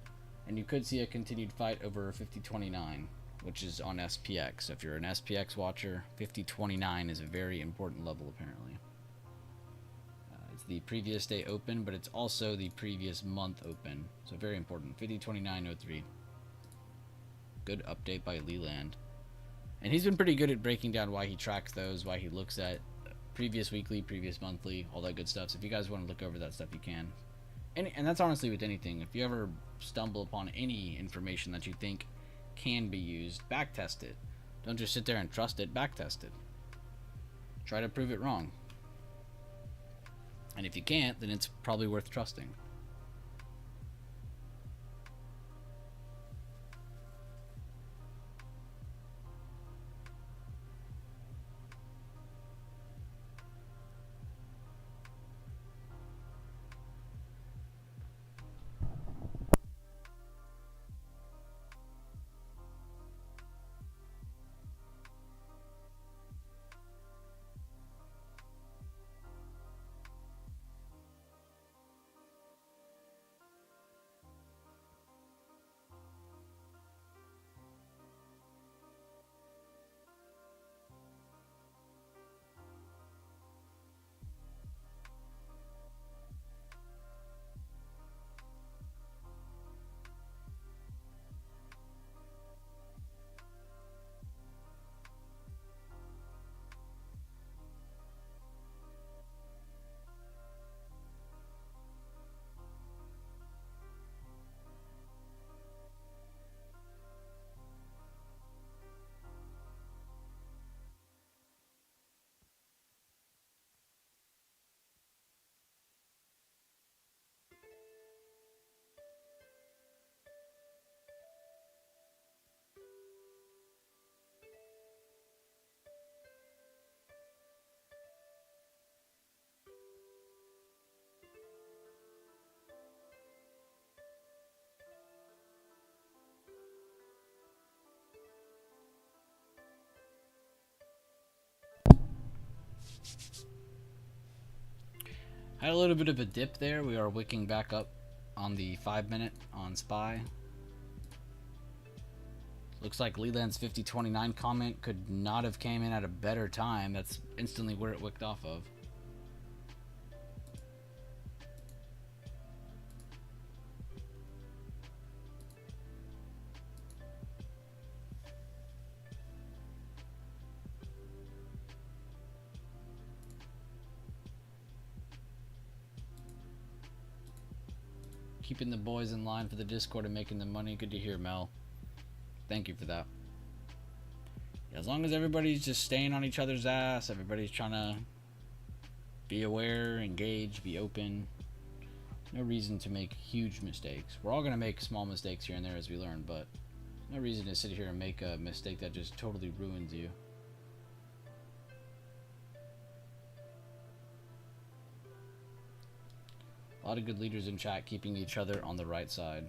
[SPEAKER 1] And you could see a continued fight over 5029, which is on SPX. So if you're an SPX watcher, 5029 is a very important level apparently. It's the previous day open, but it's also the previous month open. So very important. 5029.03. Good update by Leland. And he's been pretty good at breaking down why he tracks those, why he looks at previous weekly, previous monthly, all that good stuff. So if you guys want to look over that stuff, you can. And that's honestly with anything. If you ever stumble upon any information that you think can be used, backtest it. Don't just sit there and trust it, backtest it. Try to prove it wrong. And if you can't, then it's probably worth trusting. Had a little bit of a dip there. We are wicking back up on the 5 minute on SPY. Looks like Leland's 5029 comment could not have came in at a better time. That's instantly where it wicked off of. Keeping the boys in line for the Discord and making the money. Good to hear, Mel. Thank you for that. As long as everybody's just staying on each other's ass, everybody's trying to be aware, engage, be open. No reason to make huge mistakes. We're all going to make small mistakes here and there as we learn, but no reason to sit here and make a mistake that just totally ruins you. A lot of good leaders in chat keeping each other on the right side.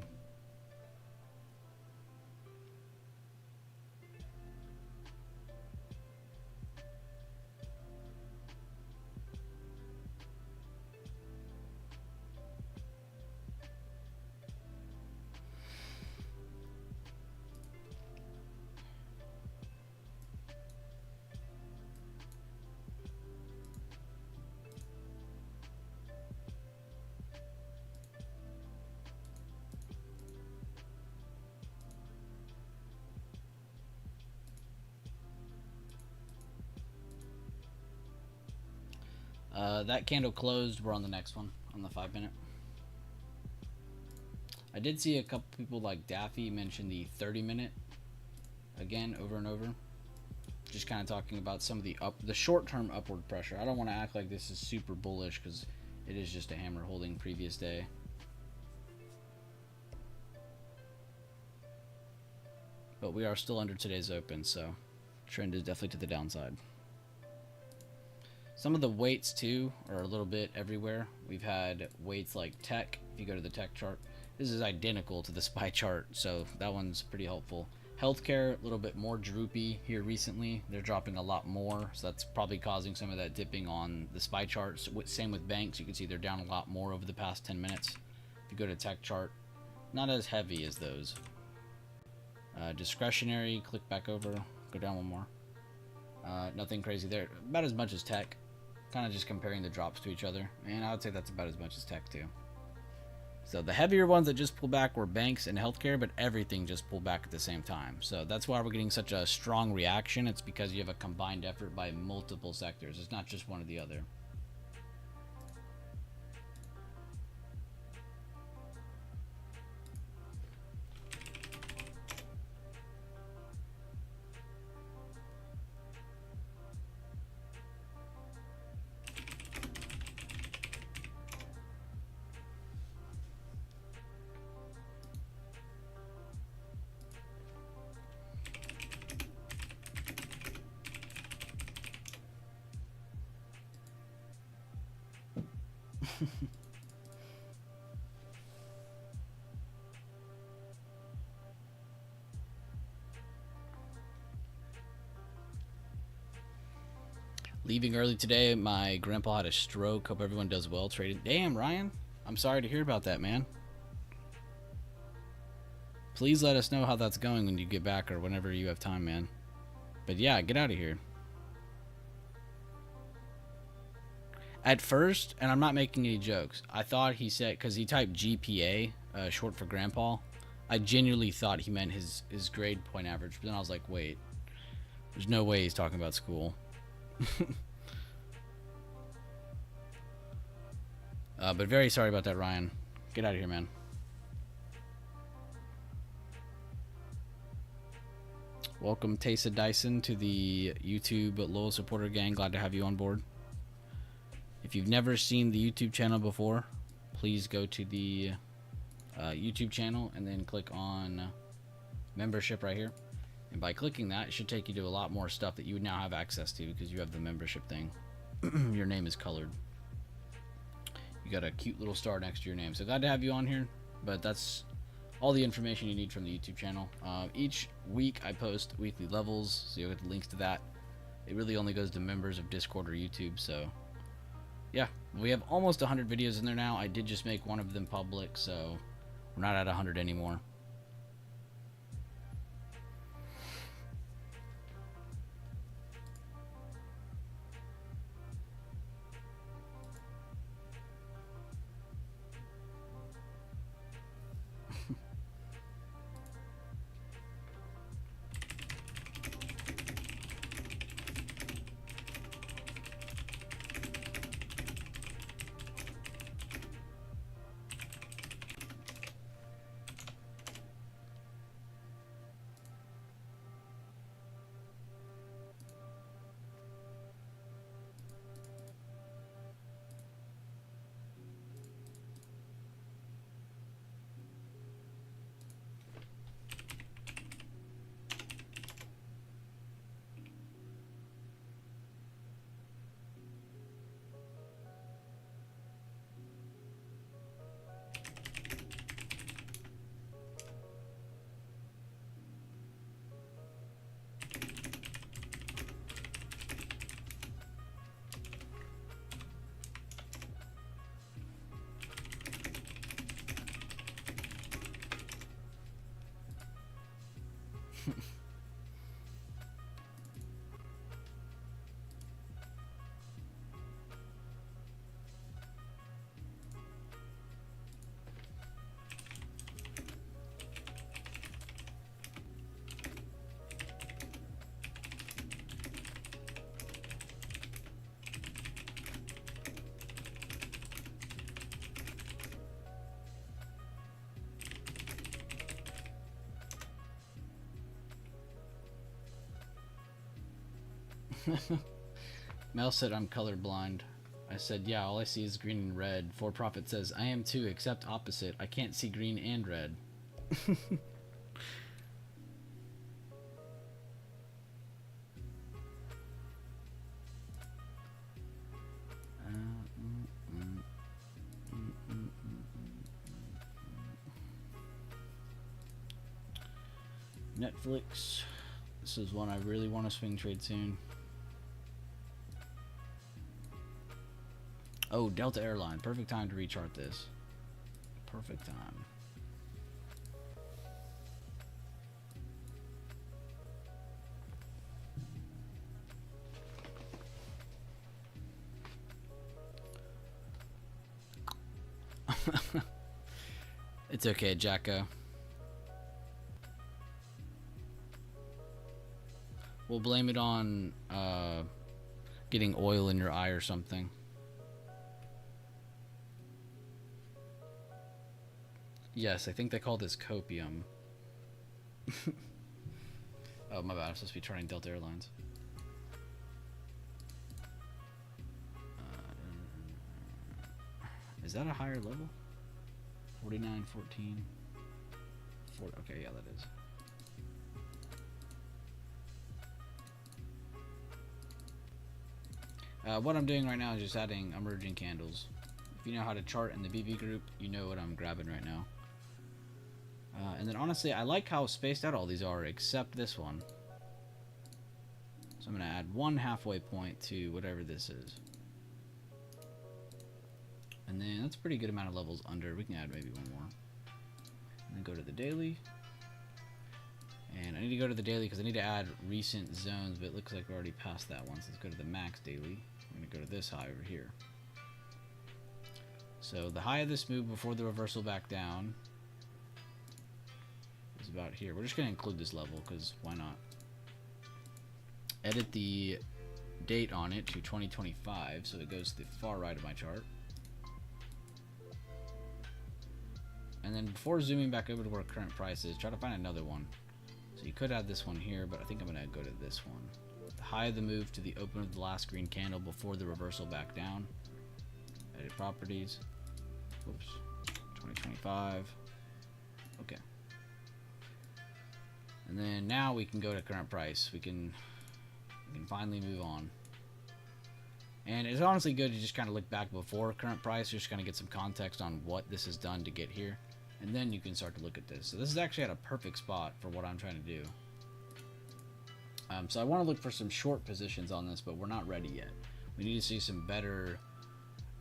[SPEAKER 1] That candle closed. We're on the next one, on the 5 minute. I did see a couple people like Daffy mention the 30 minute again over and over. Just kind of talking about some of the short-term upward pressure. I don't want to act like this is super bullish because it is just a hammer holding previous day. But we are still under today's open, so trend is definitely to the downside. Some of the weights too are a little bit everywhere. We've had weights like tech. If you go to the tech chart, this is identical to the SPY chart, so that one's pretty helpful. Healthcare, a little bit more droopy here recently. They're dropping a lot more, so that's probably causing some of that dipping on the SPY chart. Same with banks. You can see they're down a lot more over the past 10 minutes. If you go to tech chart, not as heavy as those. Discretionary, click back over, go down one more. Nothing crazy there. About as much as tech. Kind of just comparing the drops to each other. And I would say that's about as much as tech too. So the heavier ones that just pulled back were banks and healthcare, but everything just pulled back at the same time. So that's why we're getting such a strong reaction. It's because you have a combined effort by multiple sectors. It's not just one or the other. Leaving early today. My grandpa had a stroke. Hope everyone does well trading. Damn, Ryan. I'm sorry to hear about that, man. Please let us know how that's going when you get back or whenever you have time, man. But yeah, get out of here. At first, and I'm not making any jokes, I thought he said, because he typed GPA, short for grandpa, I genuinely thought he meant his grade point average. But then I was like, wait, there's no way he's talking about school. But very sorry about that, Ryan. Get out of here, man. Welcome, Taysa Dyson, to the YouTube loyal supporter gang. Glad to have you on board. If you've never seen the YouTube channel before, please go to the YouTube channel and then click on membership right here. And by clicking that, it should take you to a lot more stuff that you would now have access to because you have the membership thing. Your name is colored. You got a cute little star next to your name. So glad to have you on here. But that's all the information you need from the YouTube channel. Each week I post weekly levels, so you'll get the links to that. It really only goes to members of Discord or YouTube, so yeah. We have almost 100 videos in there now. I did just make one of them public, so we're not at 100 anymore. Mel said I'm colorblind. I said, yeah, all I see is green and red. For Profit says, I am too, except opposite. I can't see green and red. Netflix. This is one I really want to swing trade soon. Oh, Delta Airline. Perfect time to rechart this. Perfect time. It's okay, Jacko. We'll blame it on getting oil in your eye or something. Yes, I think they call this copium. Oh, my bad. I'm supposed to be trying Delta Airlines. Is that a higher level? 49, 14. 4, okay, yeah, that is. What I'm doing right now is just adding emerging candles. If you know how to chart in the BB group, you know what I'm grabbing right now. And then honestly, I like how spaced out all these are, except this one. So I'm going to add one halfway point to whatever this is. And then that's a pretty good amount of levels under. We can add maybe one more. And then go to the daily. And I need to go to the daily because I need to add recent zones, but it looks like we're already past that one. So let's go to the max daily. I'm going to go to this high over here. So the high of this move before the reversal back down is about here. We're just going to include this level because why not? Edit the date on it to 2025 so it goes to the far right of my chart. And then before zooming back over to where current price is, try to find another one. So you could add this one here, but I think I'm going to go to this one. The high of the move to the open of the last green candle before the reversal back down. Edit properties. Oops. 2025. Okay. And then now we can go to current price. We can finally move on. And it's honestly good to just kind of look back before current price, just kind of get some context on what this has done to get here. And then you can start to look at this. So this is actually at a perfect spot for what I'm trying to do. So I want to look for some short positions on this, but we're not ready yet. We need to see some better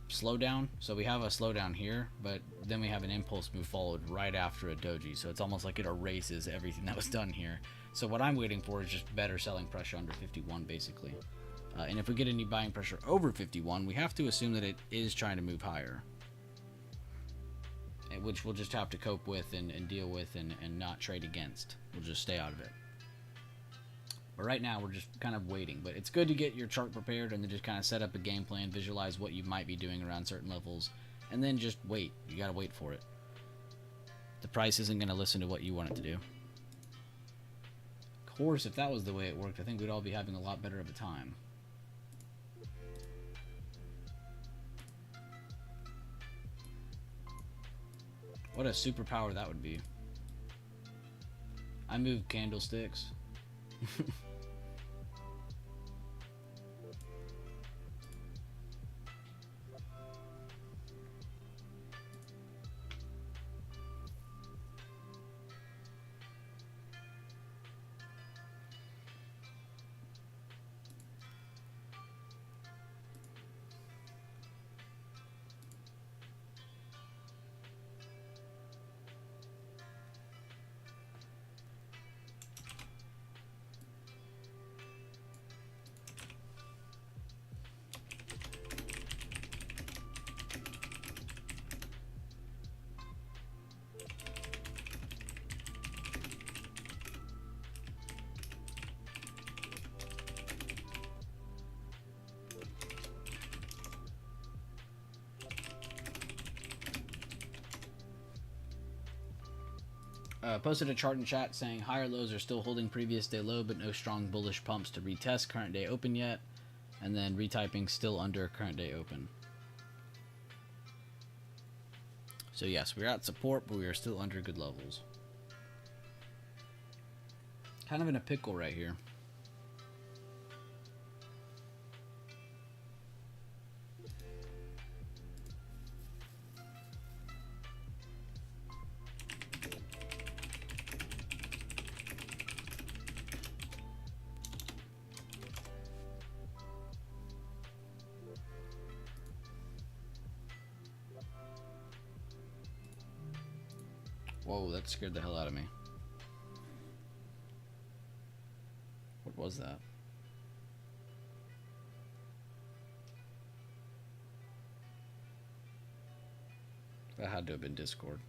[SPEAKER 1] slowdown. So we have a slowdown here, but then we have an impulse move followed right after a doji. So it's almost like it erases everything that was done here. So what I'm waiting for is just better selling pressure under 51, basically. And if we get any buying pressure over 51, we have to assume that it is trying to move higher, which we'll just have to cope with and deal with and not trade against. We'll just stay out of it. But right now, we're just kind of waiting. But it's good to get your chart prepared and then just kind of set up a game plan, visualize what you might be doing around certain levels, and then just wait. You got to wait for it. The price isn't going to listen to what you want it to do. Of course, if that was the way it worked, I think we'd all be having a lot better of a time. What a superpower that would be. I move candlesticks. Posted a chart in chat saying higher lows are still holding previous day low, but no strong bullish pumps to retest current day open yet. And then retyping still under current day open. So yes, we're at support, but we are still under good levels. Kind of in a pickle right here. Whoa, that scared the hell out of me. What was that? That had to have been Discord.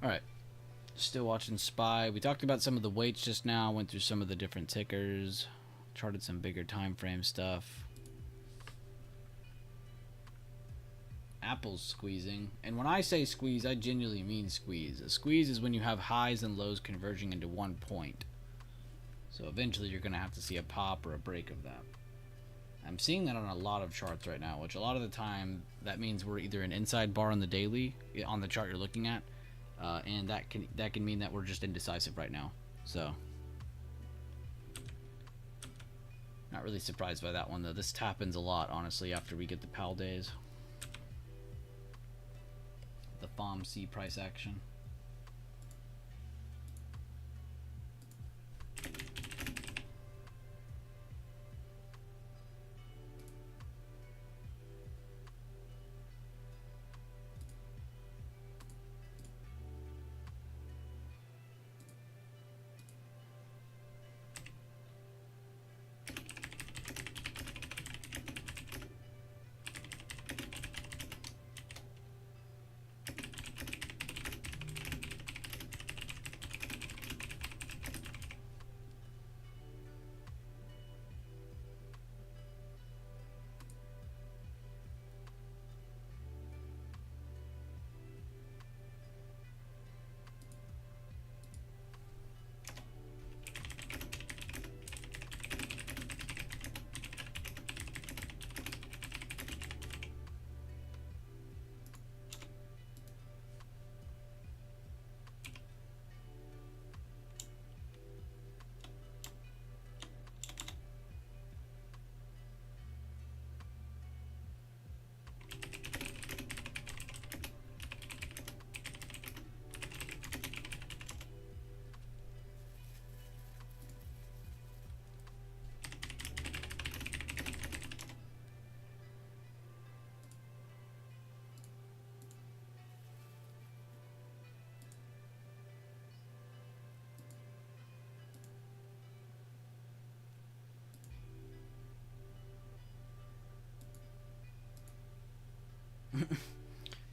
[SPEAKER 1] Alright. Still watching SPY. We talked about some of the weights just now. Went through some of the different tickers. Charted some bigger time frame stuff. Apple's squeezing. And when I say squeeze, I genuinely mean squeeze. A squeeze is when you have highs and lows converging into one point. So eventually you're going to have to see a pop or a break of that. I'm seeing that on a lot of charts right now, which a lot of the time that means we're either an inside bar on the daily, on the chart you're looking at, and that can mean that we're just indecisive right now. So not really surprised by that one though. This happens a lot, honestly, after we get the PAL days. The FOMC price action.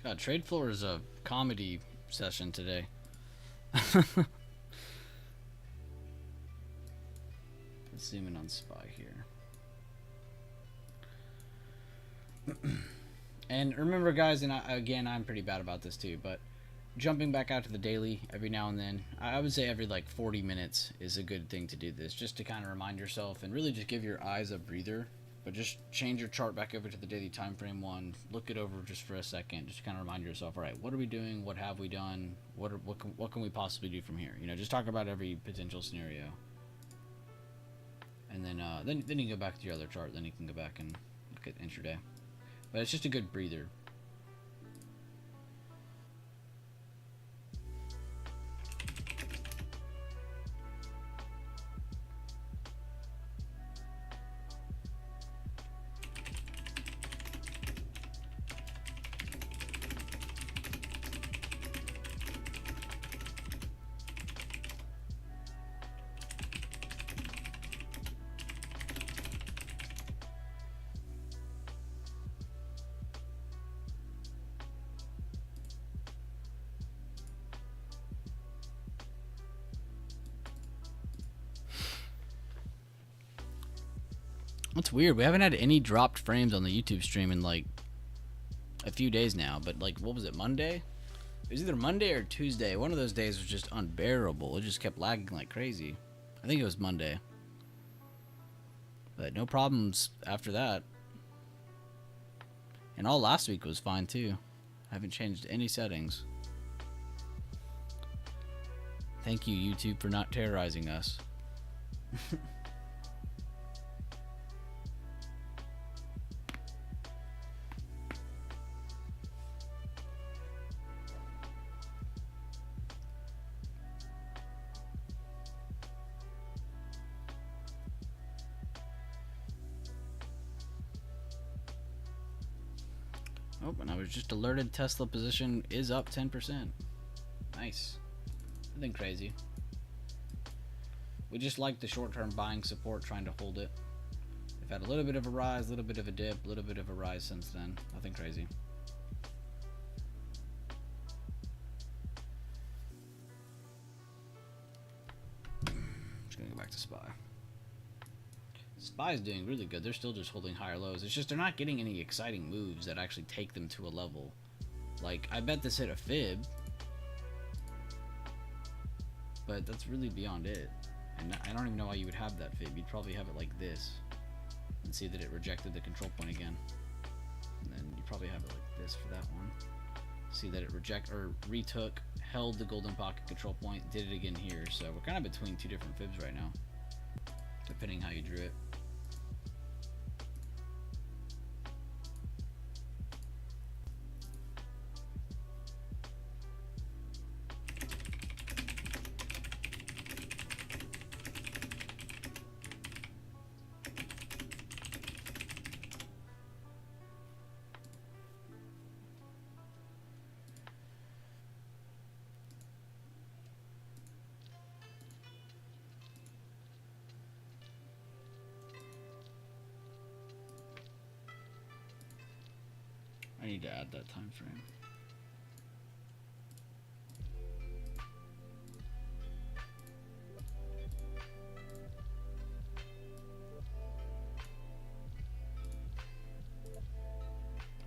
[SPEAKER 1] God, Trade Floor is a comedy session today. Let's zoom in on SPY here. And remember, guys, and again, I'm pretty bad about this too, but jumping back out to the daily every now and then, I would say every like 40 minutes is a good thing to do this, just to kind of remind yourself and really just give your eyes a breather. But just change your chart back over to the daily time frame one. Look it over just for a second. Just kind of remind yourself, all right, what are we doing? What have we done? What can we possibly do from here? You know, just talk about every potential scenario. And then then you can go back to your other chart. Then you can go back and look at intraday. But it's just a good breather. That's weird. We haven't had any dropped frames on the YouTube stream in like a few days now. But like, what was it, Monday? It was either Monday or Tuesday. One of those days was just unbearable. It just kept lagging like crazy. I think it was Monday. But no problems after that. And all last week was fine too. I haven't changed any settings. Thank you, YouTube, for not terrorizing us. Oh, and I was just alerted Tesla position is up 10%. Nice. Nothing crazy. We just like the short-term buying support, trying to hold it. We've had a little bit of a rise, a little bit of a dip, a little bit of a rise since then. Nothing crazy. Just gonna go back to SPY. SPY is doing really good. They're still just holding higher lows. It's just they're not getting any exciting moves that actually take them to a level. Like, I bet this hit a fib, but that's really beyond it. And I don't even know why you would have that fib. You'd probably have it like this and see that it rejected the control point again. And then you probably have it like this for that one. See that it retook, held the golden pocket control point, did it again here. So we're kind of between two different fibs right now, depending how you drew it. I need to add that time frame.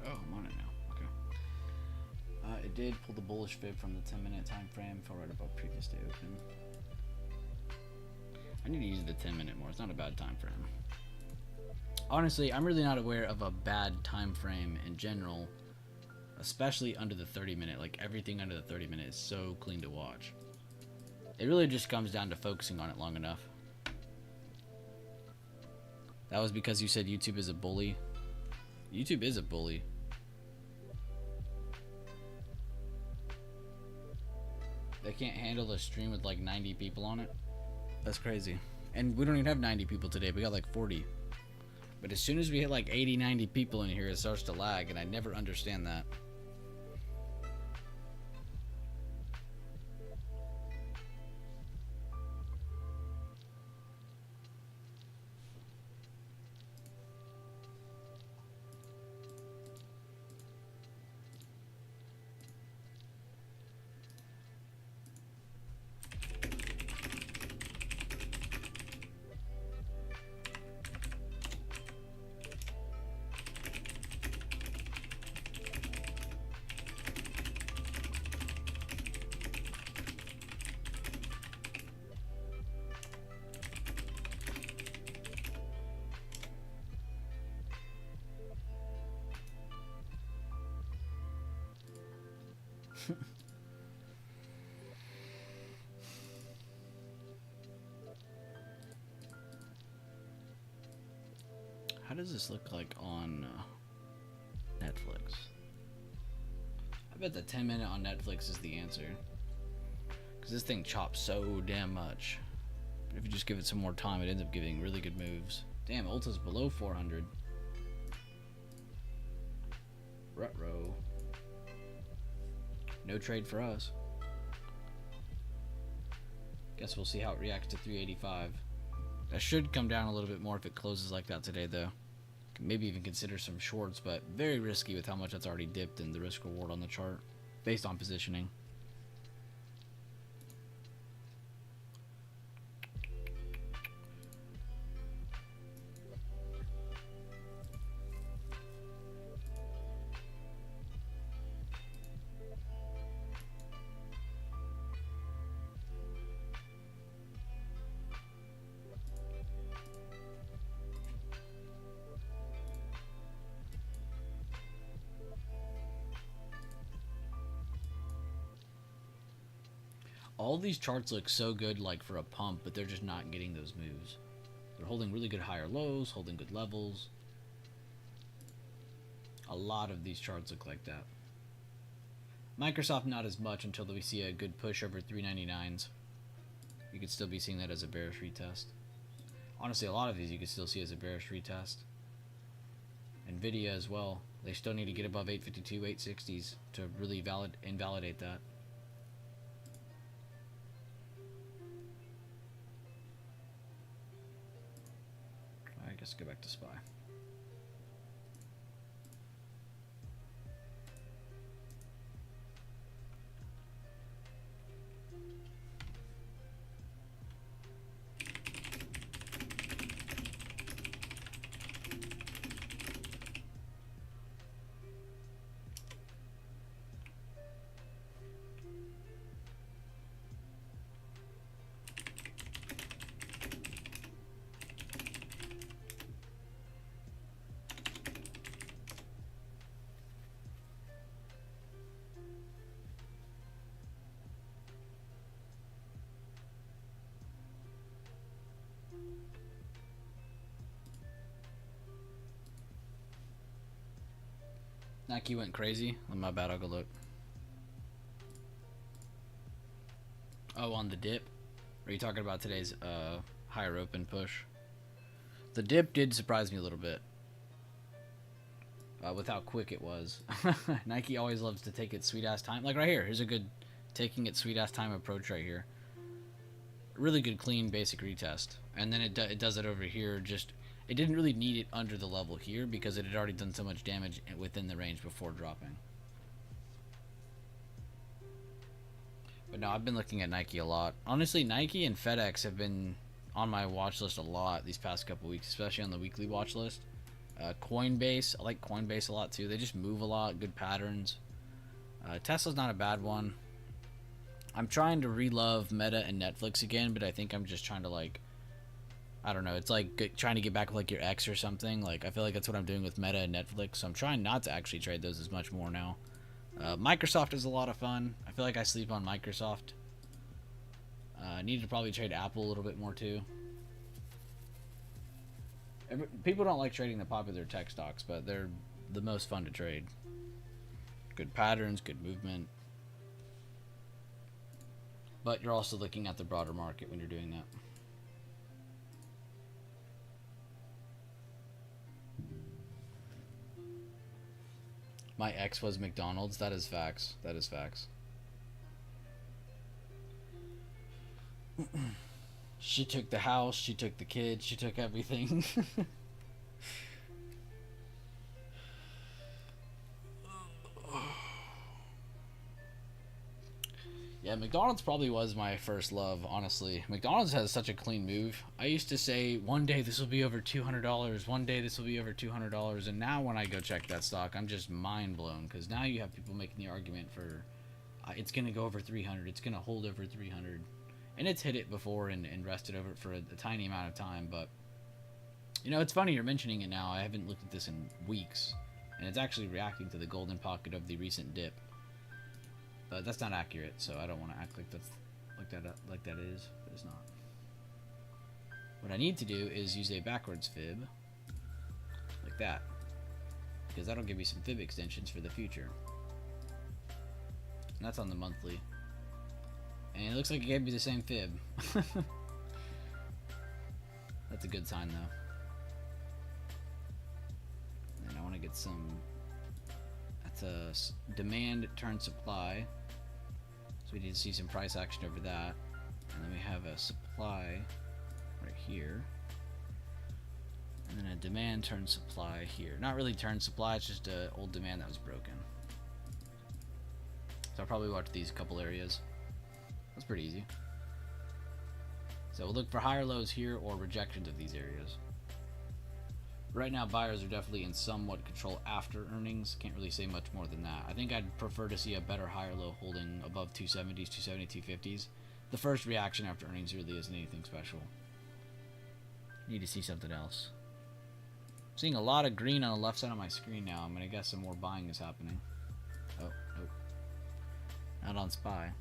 [SPEAKER 1] Oh, I'm on it now. Okay. It did pull the bullish fib from the 10-minute time frame, fell right above previous day open. I need to use the 10-minute more. It's not a bad time frame. Honestly, I'm really not aware of a bad time frame in general, especially under the 30-minute. Like, everything under the 30-minute is so clean to watch. It really just comes down to focusing on it long enough. That was because you said YouTube is a bully. YouTube is a bully. They can't handle a stream with like 90 people on it. That's crazy. And we don't even have 90 people today. We got like 40. But as soon as we hit like 80, 90 people in here, it starts to lag, and I never understand that. How does this look like on Netflix? I bet the 10-minute on Netflix is the answer, because this thing chops so damn much. But if you just give it some more time, it ends up giving really good moves. Damn, Ulta's below 400. Ruh-roh. No trade for us. Guess we'll see how it reacts to 385. That should come down a little bit more if it closes like that today, though. Maybe even consider some shorts, but very risky with how much that's already dipped in the risk reward on the chart, based on positioning. All these charts look so good like for a pump, but they're just not getting those moves. They're holding really good higher lows, holding good levels. A lot of these charts look like that. Microsoft not as much until we see a good push over 399s. You could still be seeing that as a bearish retest. Honestly, a lot of these you could still see as a bearish retest. Nvidia as well. They still need to get above 852, 860s to really invalidate that. I guess go back to SPY. Nike went crazy. Oh, my bad, I'll go look. Oh, on the dip? Are you talking about today's higher open push? The dip did surprise me a little bit. With how quick it was. Nike always loves to take its sweet ass time. Like right here. Here's a good taking its sweet ass time approach right here. Really good clean basic retest. And then it does it over here. Just it didn't really need it under the level here because it had already done so much damage within the range before dropping. But no, I've been looking at Nike a lot. Honestly, Nike and FedEx have been on my watch list a lot these past couple weeks, especially on the weekly watch list. Coinbase, I like Coinbase a lot too. They just move a lot, good patterns. Tesla's not a bad one. I'm trying to re-love Meta and Netflix again, but I think I'm just trying to like, I don't know, it's like trying to get back with like your ex or something. Like I feel like that's what I'm doing with Meta and Netflix, so I'm trying not to actually trade those as much more now. Microsoft is a lot of fun. I feel like I sleep on Microsoft. I need to probably trade Apple a little bit more too. People don't like trading the popular tech stocks, but they're the most fun to trade. Good patterns, good movement. But you're also looking at the broader market when you're doing that. My ex was McDonald's. That is facts. That is facts. She took the house, she took the kids, she took everything. Yeah, McDonald's probably was my first love, honestly. McDonald's has such a clean move. I used to say, one day this will be over $200, one day this will be over $200, and now when I go check that stock, I'm just mind blown, because now you have people making the argument for, it's going to go over 300, it's going to hold over 300. And it's hit it before and rested over it for a tiny amount of time, but, you know, it's funny you're mentioning it now. I haven't looked at this in weeks, and it's actually reacting to the golden pocket of the recent dip. But that's not accurate, so I don't want to act like that's like that is, but it's not. What I need to do is use a backwards fib, like that, because that'll give me some fib extensions for the future. And that's on the monthly. And it looks like it gave me the same fib. That's a good sign, though. And I want to get some... That's a demand turn supply. So we need to see some price action over that. And then we have a supply right here. And then a demand turn supply here. Not really turn supply, it's just an old demand that was broken. So I'll probably watch these couple areas. That's pretty easy. So we'll look for higher lows here or rejections of these areas. Right now, buyers are definitely in somewhat control after earnings. Can't really say much more than that. I think I'd prefer to see a better higher low holding above 270s, 270, 250s. The first reaction after earnings really isn't anything special. Need to see something else. Seeing a lot of green on the left side of my screen now. I'm gonna guess some more buying is happening. Oh, nope. Not on SPY.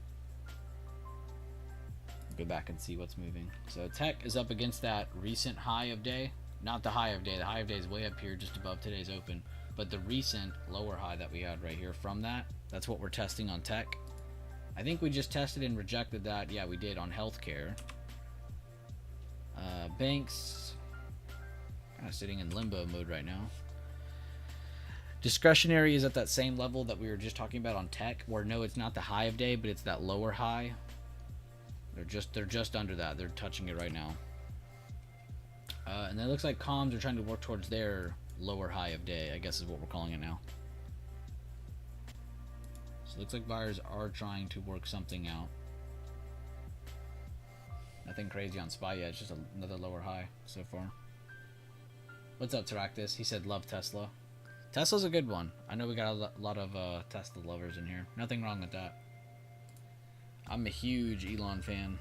[SPEAKER 1] Go back and see what's moving. So tech is up against that recent high of day. Not the high of day. The high of day is way up here just above today's open. But the recent lower high that we had right here from that, that's what we're testing on tech. I think we just tested and rejected that. Yeah, we did on healthcare. Banks, kind of sitting in limbo mode right now. Discretionary is at that same level that we were just talking about on tech, where no, it's not the high of day, but it's that lower high. They're just under that. They're touching it right now. And it looks like comms are trying to work towards their lower high of day, I guess is what we're calling it now. So it looks like buyers are trying to work something out. Nothing crazy on SPY yet, it's just another lower high so far. What's up, Teractus? He said love Tesla. Tesla's a good one. I know we got a lot of Tesla lovers in here. Nothing wrong with that. I'm a huge Elon fan.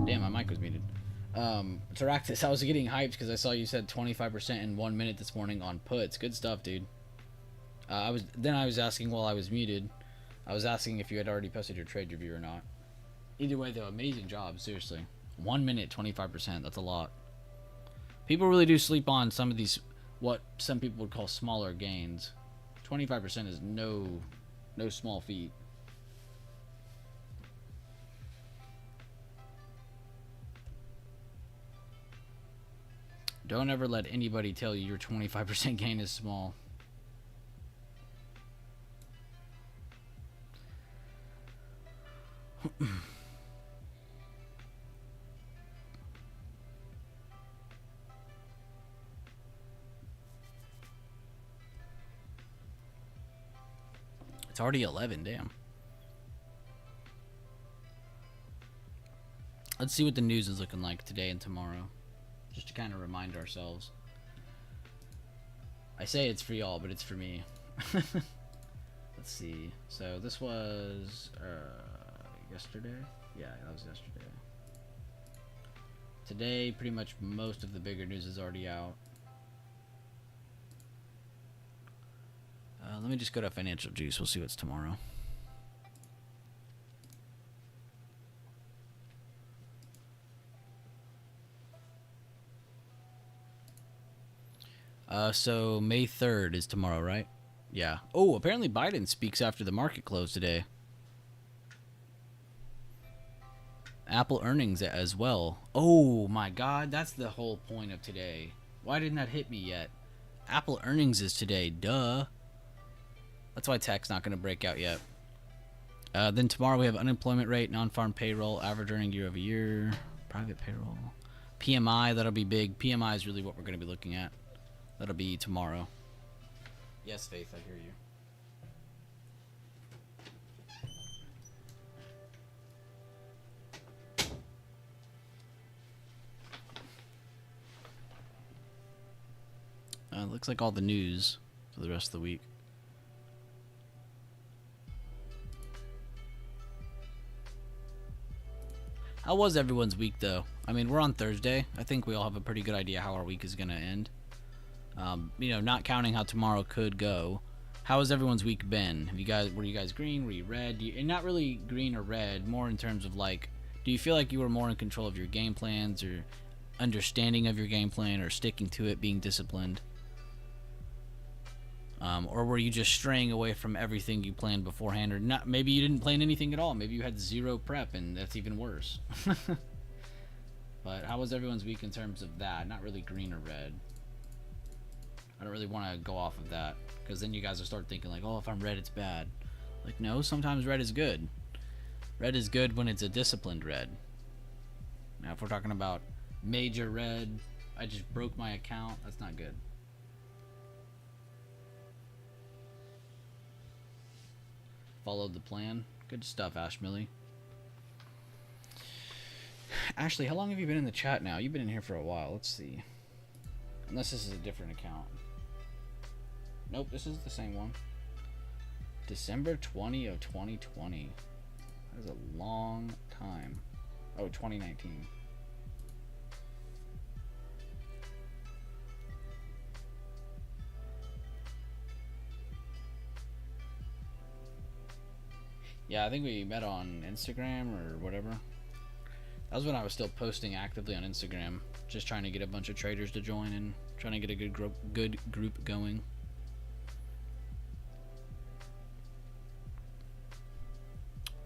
[SPEAKER 1] Damn, my mic was muted. Teractus, I was getting hyped because I saw you said 25% in 1 minute this morning on puts. Good stuff, dude. I was asking while I was muted. I was asking if you had already posted your trade review or not. Either way, though, amazing job, seriously. 1 minute, 25%. That's a lot. People really do sleep on some of these, what some people would call smaller gains. 25% is no small feat. Don't ever let anybody tell you your 25% gain is small. It's already 11, damn. Let's see what the news is looking like today and tomorrow. Just to kind of remind ourselves. I say it's for y'all, but it's for me. Let's see. So this was yesterday? Yeah, that was yesterday. Today, pretty much most of the bigger news is already out. Let me just go to Financial Juice. We'll see what's tomorrow. So May 3rd is tomorrow, right? Yeah. Oh, apparently Biden speaks after the market closed today. Apple earnings as well. Oh my God, that's the whole point of today. Why didn't that hit me yet? Apple earnings is today, duh. That's why tech's not going to break out yet. Then tomorrow we have unemployment rate, non-farm payroll, average earning year over year, private payroll, PMI. That'll be big. PMI is really what we're going to be looking at. That'll be tomorrow. Yes, Faith, I hear you. Looks like all the news for the rest of the week. How was everyone's week, though? I mean, we're on Thursday. I think we all have a pretty good idea how our week is going to end. You know, not counting how tomorrow could go. How has everyone's week been? Were you guys green? Were you red? And not really green or red, more in terms of like, do you feel like you were more in control of your game plans or understanding of your game plan or sticking to it, being disciplined? Or were you just straying away from everything you planned beforehand, or not? Maybe you didn't plan anything at all. Maybe you had zero prep, and that's even worse. But how was everyone's week in terms of that? Not really green or red. I don't really want to go off of that, because then you guys will start thinking like, oh, if I'm red, it's bad. Like, no, sometimes red is good. Red is good when it's a disciplined red. Now, if we're talking about major red, I just broke my account, that's not good. Followed the plan. Good stuff, Ash Millie. Ashley, how long have you been in the chat now? You've been in here for a while. Let's see. Unless this is a different account. Nope, this is the same one. December 20 of 2020. That is a long time. Oh, 2019. Yeah, I think we met on Instagram or whatever. That was when I was still posting actively on Instagram, just trying to get a bunch of traders to join and trying to get a good group going.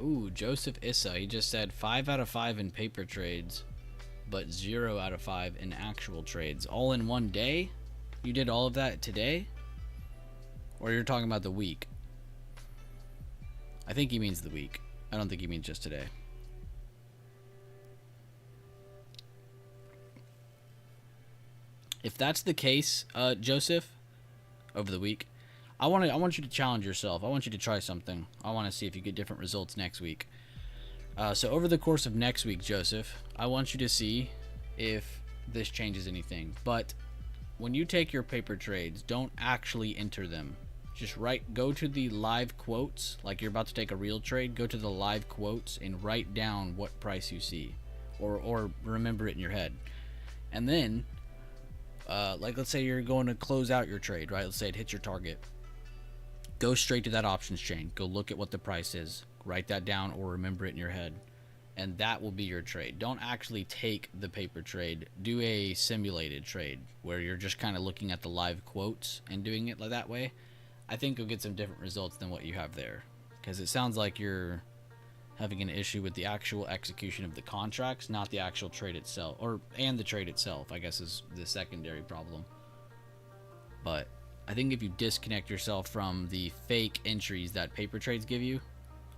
[SPEAKER 1] Ooh, Joseph Issa, he just said 5 out of 5 in paper trades, but 0 out of 5 in actual trades. All in one day? You did all of that today? Or you're talking about the week? I think he means the week. I don't think he means just today. If that's the case, Joseph, over the week, I want you to challenge yourself. I want you to try something. I want to see if you get different results next week. So over the course of next week, Joseph, I want you to see if this changes anything. But when you take your paper trades, don't actually enter them. Just go to the live quotes, like you're about to take a real trade, go to the live quotes and write down what price you see, or remember it in your head. And then, like let's say you're going to close out your trade, right? Let's say it hits your target. Go straight to that options chain. Go look at what the price is. Write that down or remember it in your head. And that will be your trade. Don't actually take the paper trade. Do a simulated trade where you're just kind of looking at the live quotes and doing it like that way. I think you'll get some different results than what you have there, because it sounds like you're having an issue with the actual execution of the contracts, not the actual trade itself, and the trade itself, I guess, is the secondary problem. But I think if you disconnect yourself from the fake entries that paper trades give you,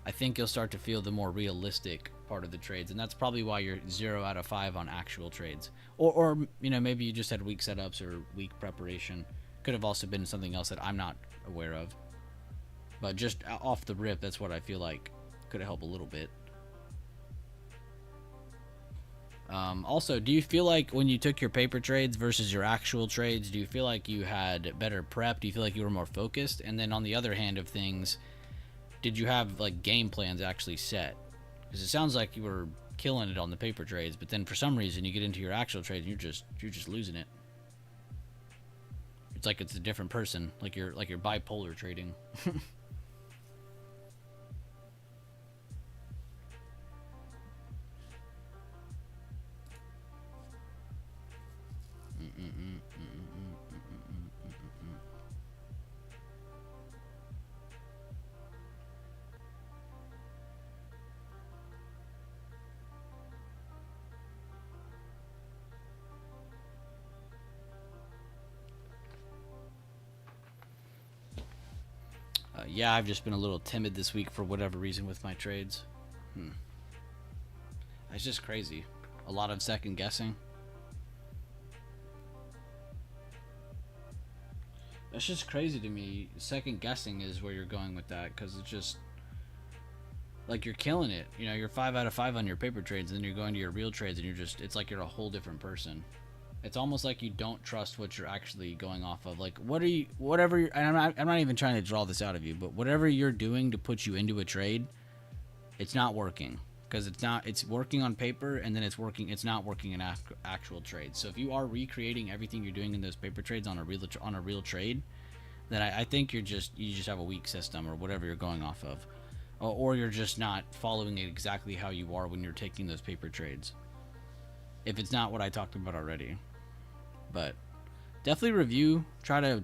[SPEAKER 1] I think you'll start to feel the more realistic part of the trades, and that's probably why you're 0 out of 5 on actual trades. Or you know, maybe you just had weak setups or weak preparation. Could have also been something else that I'm not aware of. But just off the rip, that's what I feel like could have helped a little bit. Also, do you feel like when you took your paper trades versus your actual trades, do you feel like you had better prep? Do you feel like you were more focused? And then on the other hand of things, did you have like game plans actually set? Because it sounds like you were killing it on the paper trades, but then for some reason you get into your actual trades and you're just losing it. It's like it's a different person, like you're bipolar trading. Yeah, I've just been a little timid this week for whatever reason with my trades. It's just crazy. A lot of second guessing. That's just crazy to me. Second guessing is where you're going with that, because it's just like you're killing it. You know, you're 5 out of 5 on your paper trades, and then you're going to your real trades, and it's like you're a whole different person. It's almost like you don't trust what you're actually going off of. Like, and I'm not even trying to draw this out of you, but whatever you're doing to put you into a trade, it's not working. because it's working on paper, and then it's not working in actual trades. So if you are recreating everything you're doing in those paper trades on a real trade, then I think you just have a weak system or whatever you're going off of, or you're just not following it exactly how you are when you're taking those paper trades, if it's not what I talked about already. But definitely review, try to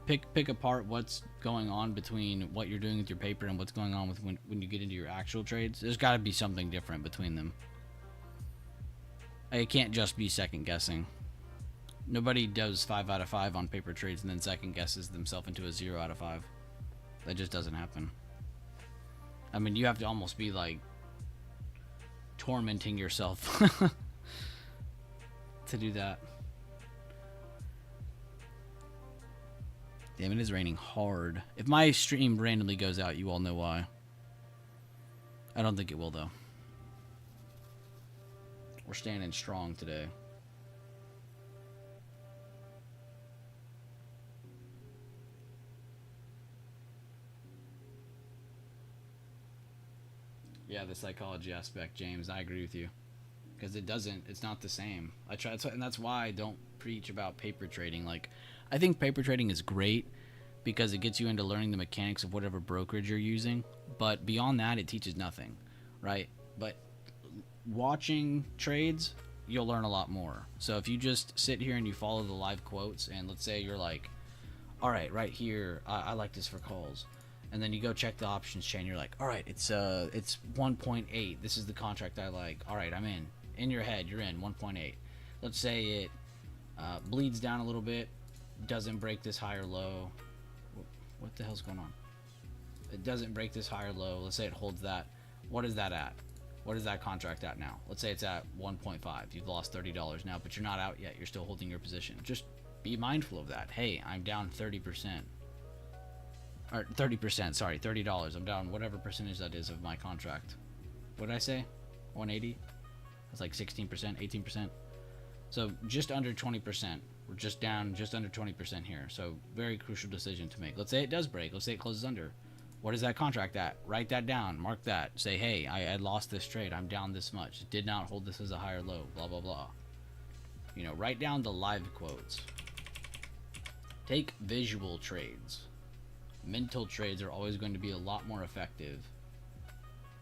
[SPEAKER 1] pick apart what's going on between what you're doing with your paper and what's going on with when you get into your actual trades. There's got to be something different between them. It can't just be second guessing. Nobody does 5 out of 5 on paper trades and then second guesses themselves into a 0 out of 5. That just doesn't happen. I mean, you have to almost be like tormenting yourself to do that. Damn, it is raining hard. If my stream randomly goes out, you all know why. I don't think it will, though. We're standing strong today. Yeah, the psychology aspect, James. I agree with you. Because it's not the same. And that's why I don't preach about paper trading. Like, I think paper trading is great because it gets you into learning the mechanics of whatever brokerage you're using. But beyond that, it teaches nothing, right? But watching trades, you'll learn a lot more. So if you just sit here and you follow the live quotes, and let's say you're like, all right, right here, I like this for calls. And then you go check the options chain. You're like, all right, it's 1.8. This is the contract I like. All right, I'm in. In your head, you're in 1.8. Let's say it bleeds down a little bit, doesn't break this high or low. What the hell's going on? It doesn't break this high or low. Let's say it holds that. What is that at? What is that contract at now? Let's say it's at 1.5. You've lost $30 now, but you're not out yet. You're still holding your position. Just be mindful of that. Hey, I'm down 30%. Or 30%, sorry, $30. I'm down whatever percentage that is of my contract. What did I say? 180? That's like 16%, 18%. So just under 20%. We're just down just under 20% here. So very crucial decision to make. Let's say it does break. Let's say it closes under. What is that contract at? Write that down. Mark that. Say, hey, I lost this trade. I'm down this much. Did not hold this as a higher low. Blah, blah, blah. You know, write down the live quotes. Take visual trades. Mental trades are always going to be a lot more effective.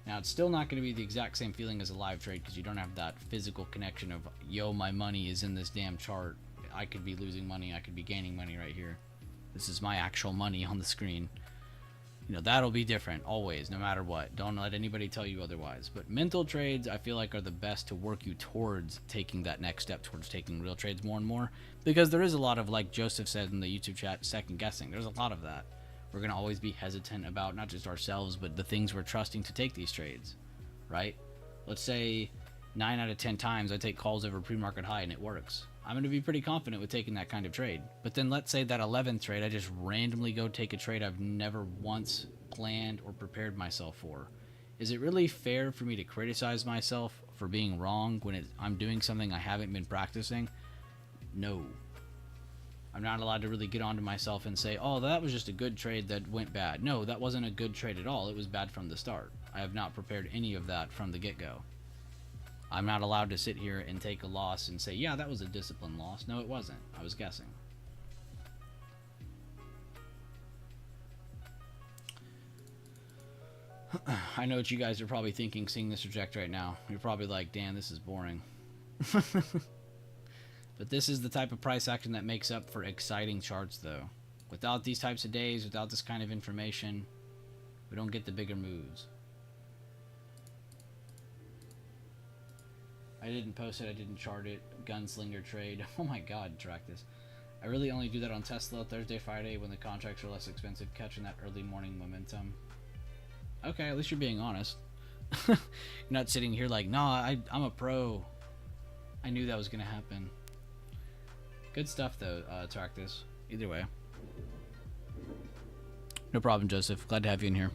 [SPEAKER 1] Now, it's still not going to be the exact same feeling as a live trade because you don't have that physical connection of, yo, my money is in this damn chart. I could be losing money. I could be gaining money right here. This is my actual money on the screen. You know, that'll be different always, no matter what. Don't let anybody tell you otherwise. But mental trades, I feel like, are the best to work you towards taking that next step towards taking real trades more and more. Because there is a lot of, like Joseph said in the YouTube chat, second guessing. There's a lot of that. We're going to always be hesitant about not just ourselves, but the things we're trusting to take these trades, right? Let's say 9 out of 10 times I take calls over pre-market high and it works. I'm going to be pretty confident with taking that kind of trade. But then let's say that 11th trade, I just randomly go take a trade I've never once planned or prepared myself for. Is it really fair for me to criticize myself for being wrong when I'm doing something I haven't been practicing? No. I'm not allowed to really get onto myself and say, oh, that was just a good trade that went bad. No, that wasn't a good trade at all. It was bad from the start. I have not prepared any of that from the get-go. I'm not allowed to sit here and take a loss and say, yeah, that was a discipline loss. No, it wasn't. I was guessing. I know what you guys are probably thinking seeing this trajectory right now. You're probably like, damn, this is boring. But this is the type of price action that makes up for exciting charts, though. Without these types of days, without this kind of information, we don't get the bigger moves. I didn't post it, I didn't chart it. Gunslinger trade. Oh my god, track this. I really only do that on Tesla Thursday, Friday when the contracts are less expensive, catching that early morning momentum. Okay, at least you're being honest. You're not sitting here like, nah, I'm a pro. I knew that was going to happen. Good stuff, though, track this. Either way. No problem, Joseph. Glad to have you in here.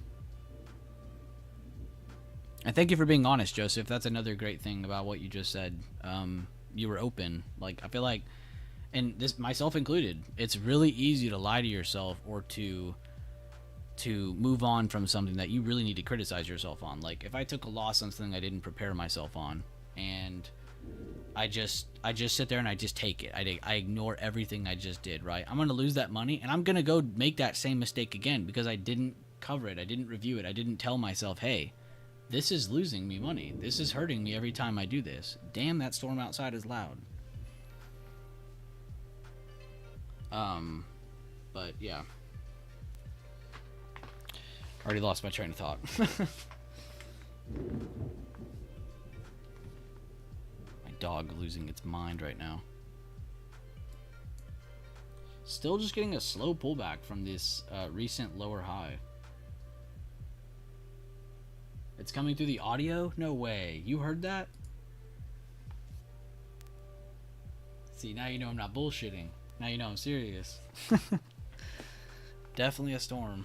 [SPEAKER 1] And thank you for being honest, Joseph. That's another great thing about what you just said. You were open. Like, I feel like, and this myself included, it's really easy to lie to yourself or to to move on from something that you really need to criticize yourself on. Like if I took a loss on something I didn't prepare myself on, and I just sit there and I just take it. I ignore everything I just did, right? I'm going to lose that money, and I'm going to go make that same mistake again because I didn't cover it. I didn't review it. I didn't tell myself, hey, this is losing me money. This is hurting me every time I do this. Damn, that storm outside is loud. But yeah. Already lost my train of thought. My dog losing its mind right now. Still just getting a slow pullback from this recent lower high. It's coming through the audio? No way. You heard that? See, now you know I'm not bullshitting. Now you know I'm serious. Definitely a storm.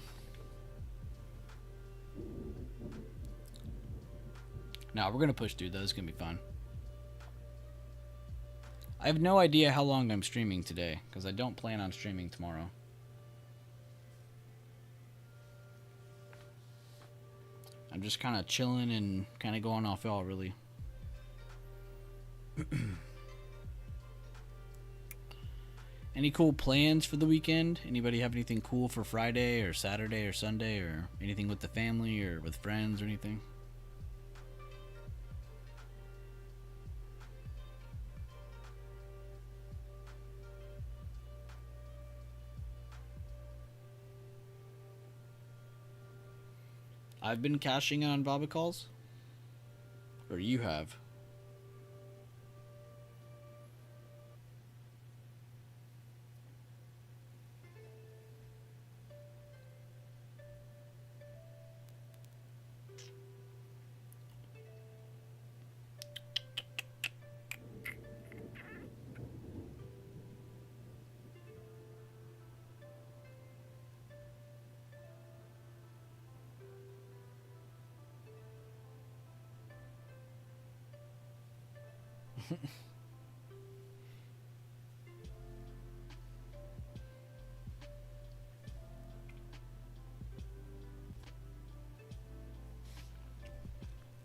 [SPEAKER 1] Nah, we're gonna push through though. It's gonna be fun. I have no idea how long I'm streaming today, because I don't plan on streaming tomorrow. I'm just kind of chilling and kind of going off y'all, really. Any cool plans for the weekend? Anybody have anything cool for Friday or Saturday or Sunday, or anything with the family or with friends or anything? I've been cashing in on Baba calls. Or you have.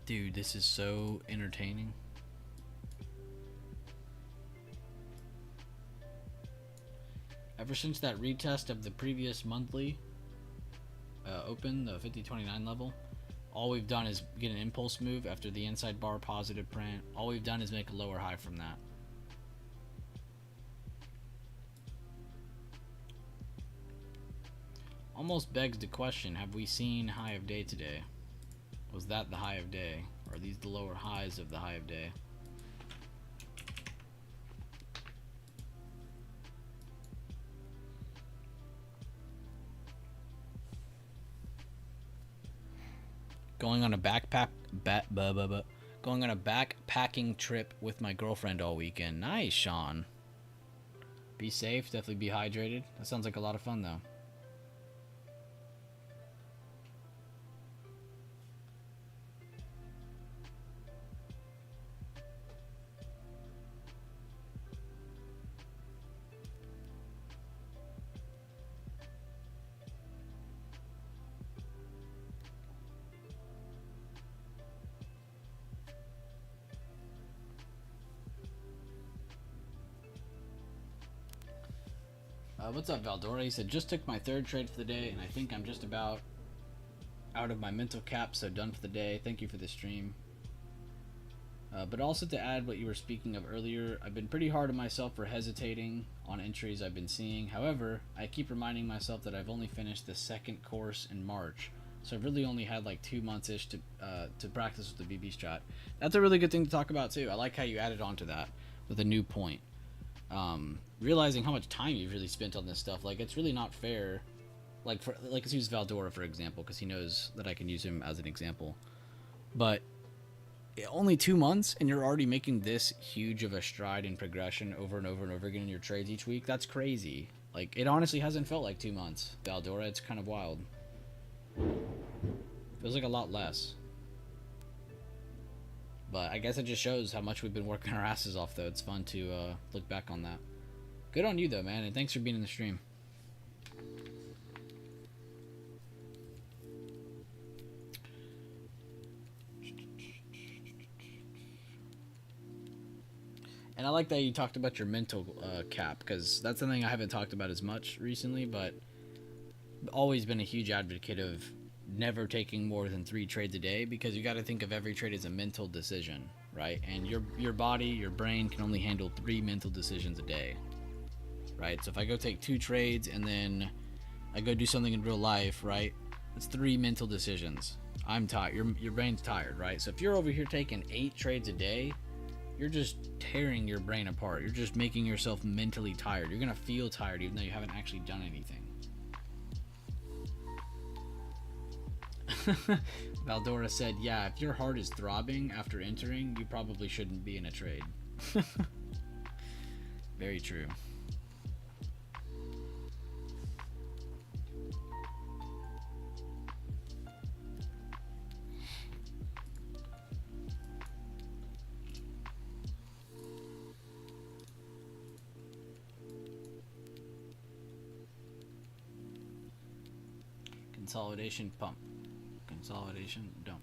[SPEAKER 1] Dude, this is so entertaining. Ever since that retest of the previous monthly open, the 5029 level, all we've done is get an impulse move after the inside bar positive print. All we've done is make a lower high from that. Almost begs the question, have we seen high of day today? Was that the high of day? Or are these the lower highs of the high of day? Going on a going on a backpacking trip with my girlfriend all weekend. Nice, Sean. Be safe, definitely be hydrated. That sounds like a lot of fun though. What's up, Valdora? He said, just took my third trade for the day, and I think I'm just about out of my mental cap, so done for the day. Thank you for the stream. But also to add what you were speaking of earlier, I've been pretty hard on myself for hesitating on entries I've been seeing. However, I keep reminding myself that I've only finished the second course in March, so I've really only had like 2 months-ish to practice with the BB strat. That's a really good thing to talk about too. I like how you added on to that with a new point. Realizing how much time you've really spent on this stuff, like it's really not fair. Like let's use Valdora for example, because he knows that I can use him as an example. But only 2 months, and you're already making this huge of a stride in progression over and over and over again in your trades each week. That's crazy. Like it honestly hasn't felt like 2 months, Valdora. It's kind of wild. Feels like a lot less. But I guess it just shows how much we've been working our asses off, though. It's fun to look back on that. Good on you, though, man, and thanks for being in the stream. And I like that you talked about your mental cap, because that's something I haven't talked about as much recently, but always been a huge advocate of never taking more than 3 trades a day, because you got to think of every trade as a mental decision, right? And your body, your brain can only handle 3 mental decisions a day, right? So if I go take 2 trades and then I go do something in real life, right? It's 3 mental decisions. I'm tired. Your brain's tired, right? So if you're over here taking 8 trades a day, you're just tearing your brain apart. You're just making yourself mentally tired. You're gonna feel tired even though you haven't actually done anything. Valdora said, yeah, if your heart is throbbing after entering, you probably shouldn't be in a trade. Very true. Consolidation pump. Consolidation dump.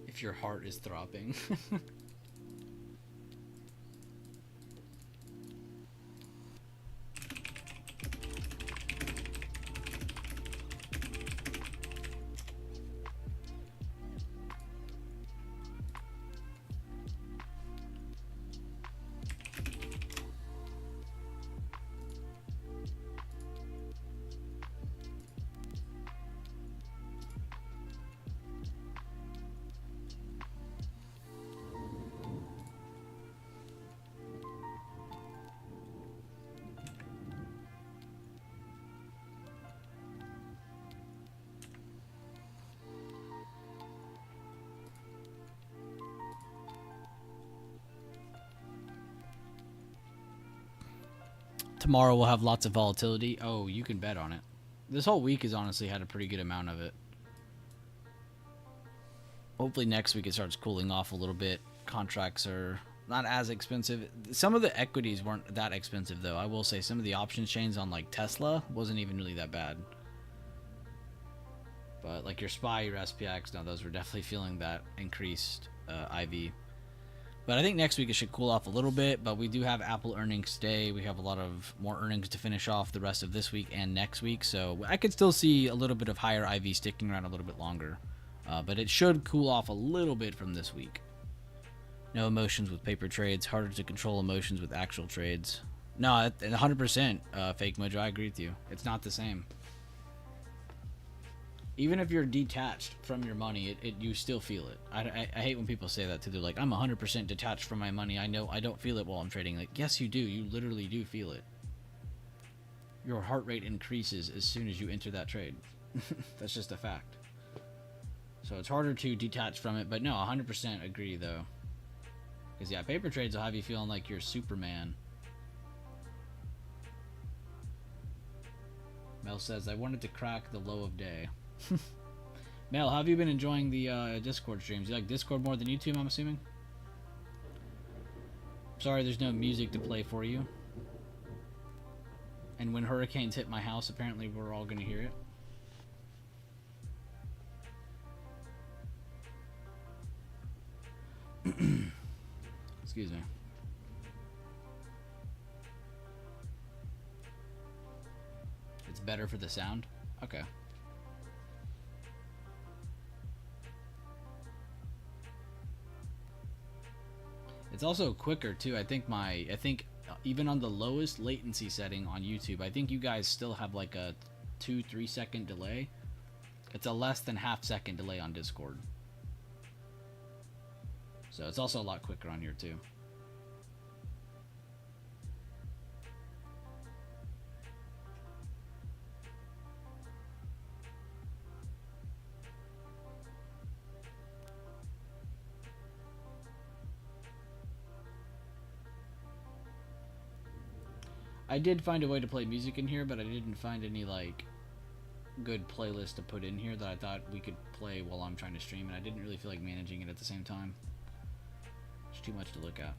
[SPEAKER 1] If your heart is throbbing. Tomorrow we'll have lots of volatility. Oh, you can bet on it. This whole week has honestly had a pretty good amount of it. Hopefully next week it starts cooling off a little bit. Contracts are not as expensive. Some of the equities weren't that expensive though. I will say some of the options chains on like Tesla wasn't even really that bad. But like your SPY, your SPX, no, those were definitely feeling that increased IV. But I think next week it should cool off a little bit. But we do have Apple earnings today. We have a lot of more earnings to finish off the rest of this week and next week. So I could still see a little bit of higher IV sticking around a little bit longer. But it should cool off a little bit from this week. No emotions with paper trades. Harder to control emotions with actual trades. No, 100% Fake Mojo. I agree with you. It's not the same. Even if you're detached from your money, you still feel it. I hate when people say that too. They're like, I'm 100% detached from my money. I know I don't feel it while I'm trading. Like, yes, you do. You literally do feel it. Your heart rate increases as soon as you enter that trade. That's just a fact. So it's harder to detach from it. But no, 100% agree though. Because yeah, paper trades will have you feeling like you're Superman. Mel says, I wanted to crack the low of day. Mel, how have you been enjoying the Discord streams? You like Discord more than YouTube, I'm assuming? Sorry there's no music to play for you. And when hurricanes hit my house, apparently we're all going to hear it. Excuse me. It's better for the sound? Okay. It's also quicker too. I think even on the lowest latency setting on YouTube, I think you guys still have like a 2-3 second delay. It's a less than half second delay on Discord. So it's also a lot quicker on here too. I did find a way to play music in here, but I didn't find any like good playlist to put in here that I thought we could play while I'm trying to stream, and I didn't really feel like managing it at the same time. It's too much to look at.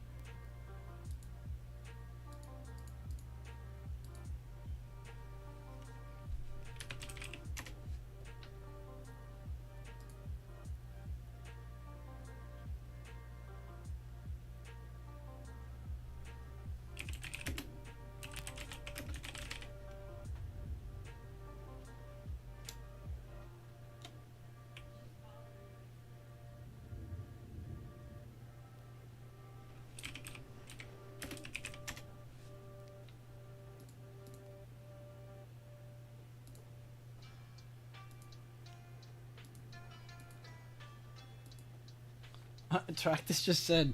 [SPEAKER 1] Tractus just said,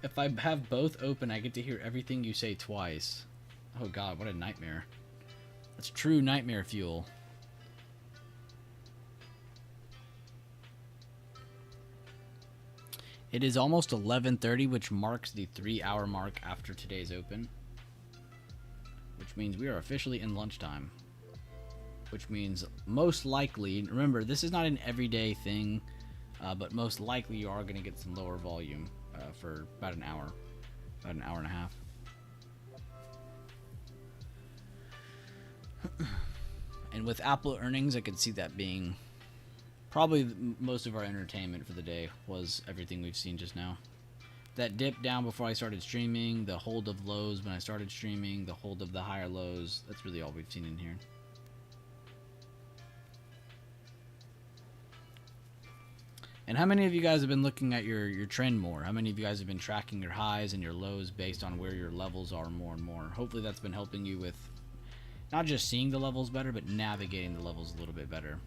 [SPEAKER 1] if I have both open, I get to hear everything you say twice. Oh god, what a nightmare. That's true nightmare fuel. It is almost 11:30, which marks the 3-hour mark after today's open. Which means we are officially in lunchtime. Which means most likely, remember, this is not an everyday thing. But most likely you are going to get some lower volume for about an hour and a half. And with Apple earnings, I could see that being probably most of our entertainment for the day was everything we've seen just now. That dip down before I started streaming, the hold of lows when I started streaming, the hold of the higher lows, that's really all we've seen in here. And how many of you guys have been looking at your trend more? How many of you guys have been tracking your highs and your lows based on where your levels are more and more? Hopefully that's been helping you with not just seeing the levels better, but navigating the levels a little bit better.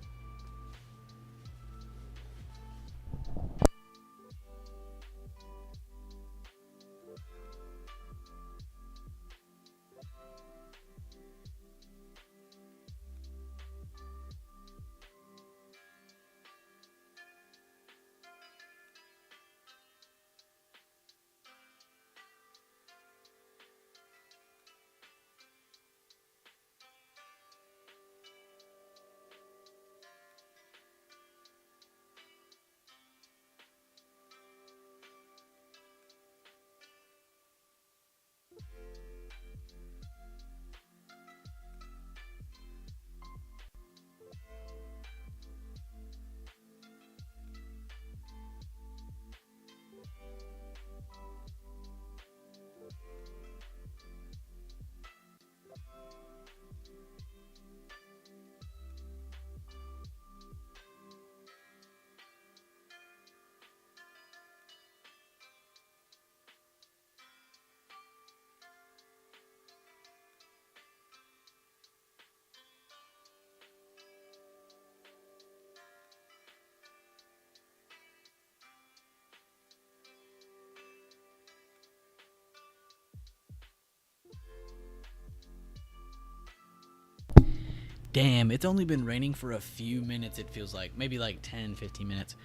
[SPEAKER 1] Damn, it's only been raining for a few minutes, it feels like. Maybe like 10, 15 minutes.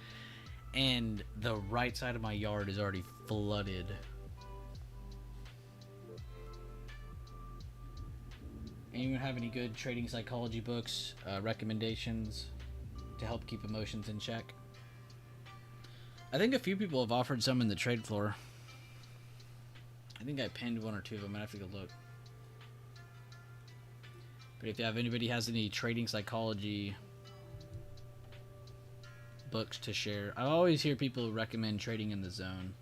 [SPEAKER 1] And the right side of my yard is already flooded. Anyone have any good trading psychology books, recommendations to help keep emotions in check? I think a few people have offered some in the trade floor. I think I pinned one or two of them. I have to go look. But if you have anybody has any trading psychology books to share, I always hear people recommend Trading in the Zone.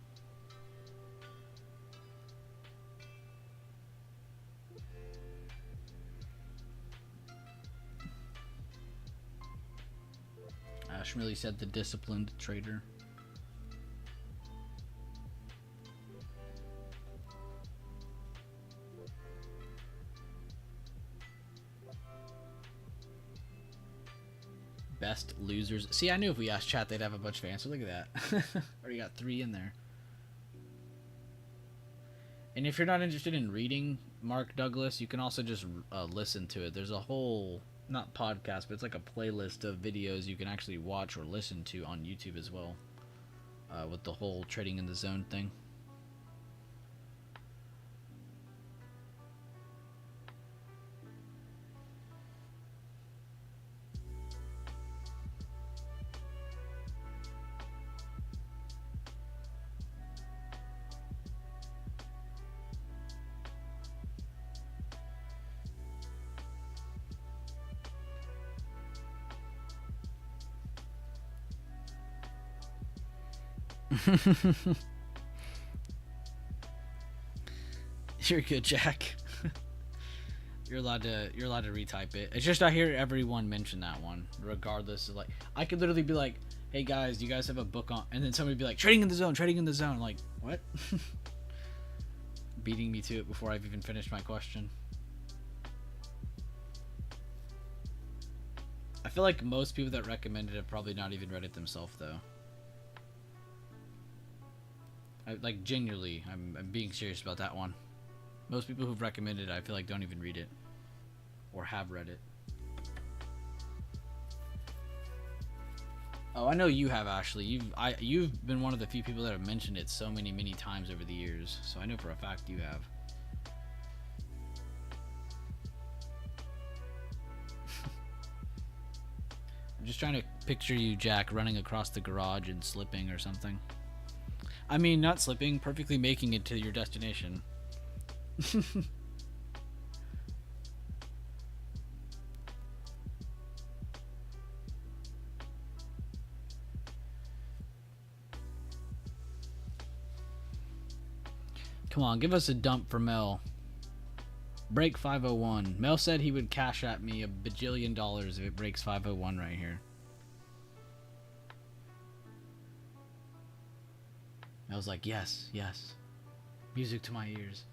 [SPEAKER 1] Ash really said The Disciplined Trader. Best losers. See, I knew if we asked chat, they'd have a bunch of answers. Look at that. Already got 3 in there. And if you're not interested in reading Mark Douglas, you can also just listen to it. There's a whole, not podcast, but it's like a playlist of videos you can actually watch or listen to on YouTube as well, with the whole trading in the zone thing. You're good, Jack. You're allowed to retype it. It's just I hear everyone mention that one, regardless of like I could literally be like, "Hey guys, do you guys have a book on?" And then somebody would be like, "Trading in the zone, trading in the zone." I'm like, what? Beating me to it before I've even finished my question. I feel like most people that recommend it have probably not even read it themselves, though. Like genuinely, I'm being serious about that one. Most people who've recommended it, I feel like don't even read it, or have read it. Oh, I know you have, Ashley. You've been one of the few people that have mentioned it so many times over the years. So I know for a fact you have. I'm just trying to picture you, Jack, running across the garage and slipping or something. I mean, not slipping, perfectly making it to your destination. Come on, give us a dump for Mel. Break 501. Mel said he would cash at me $1 bajillion if it breaks 501 right here. I was like, yes, yes. Music to my ears.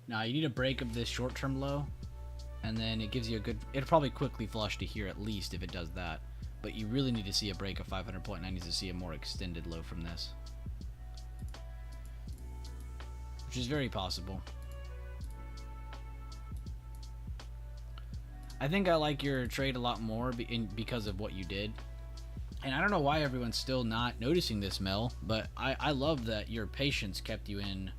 [SPEAKER 1] Now, you need a break of this short-term low, and then it gives you a good... It'll probably quickly flush to here at least if it does that. But you really need to see a break of 500.90 to see a more extended low from this. Which is very possible. I think I like your trade a lot more because of what you did. And I don't know why everyone's still not noticing this, Mel, but I love that your patience kept you in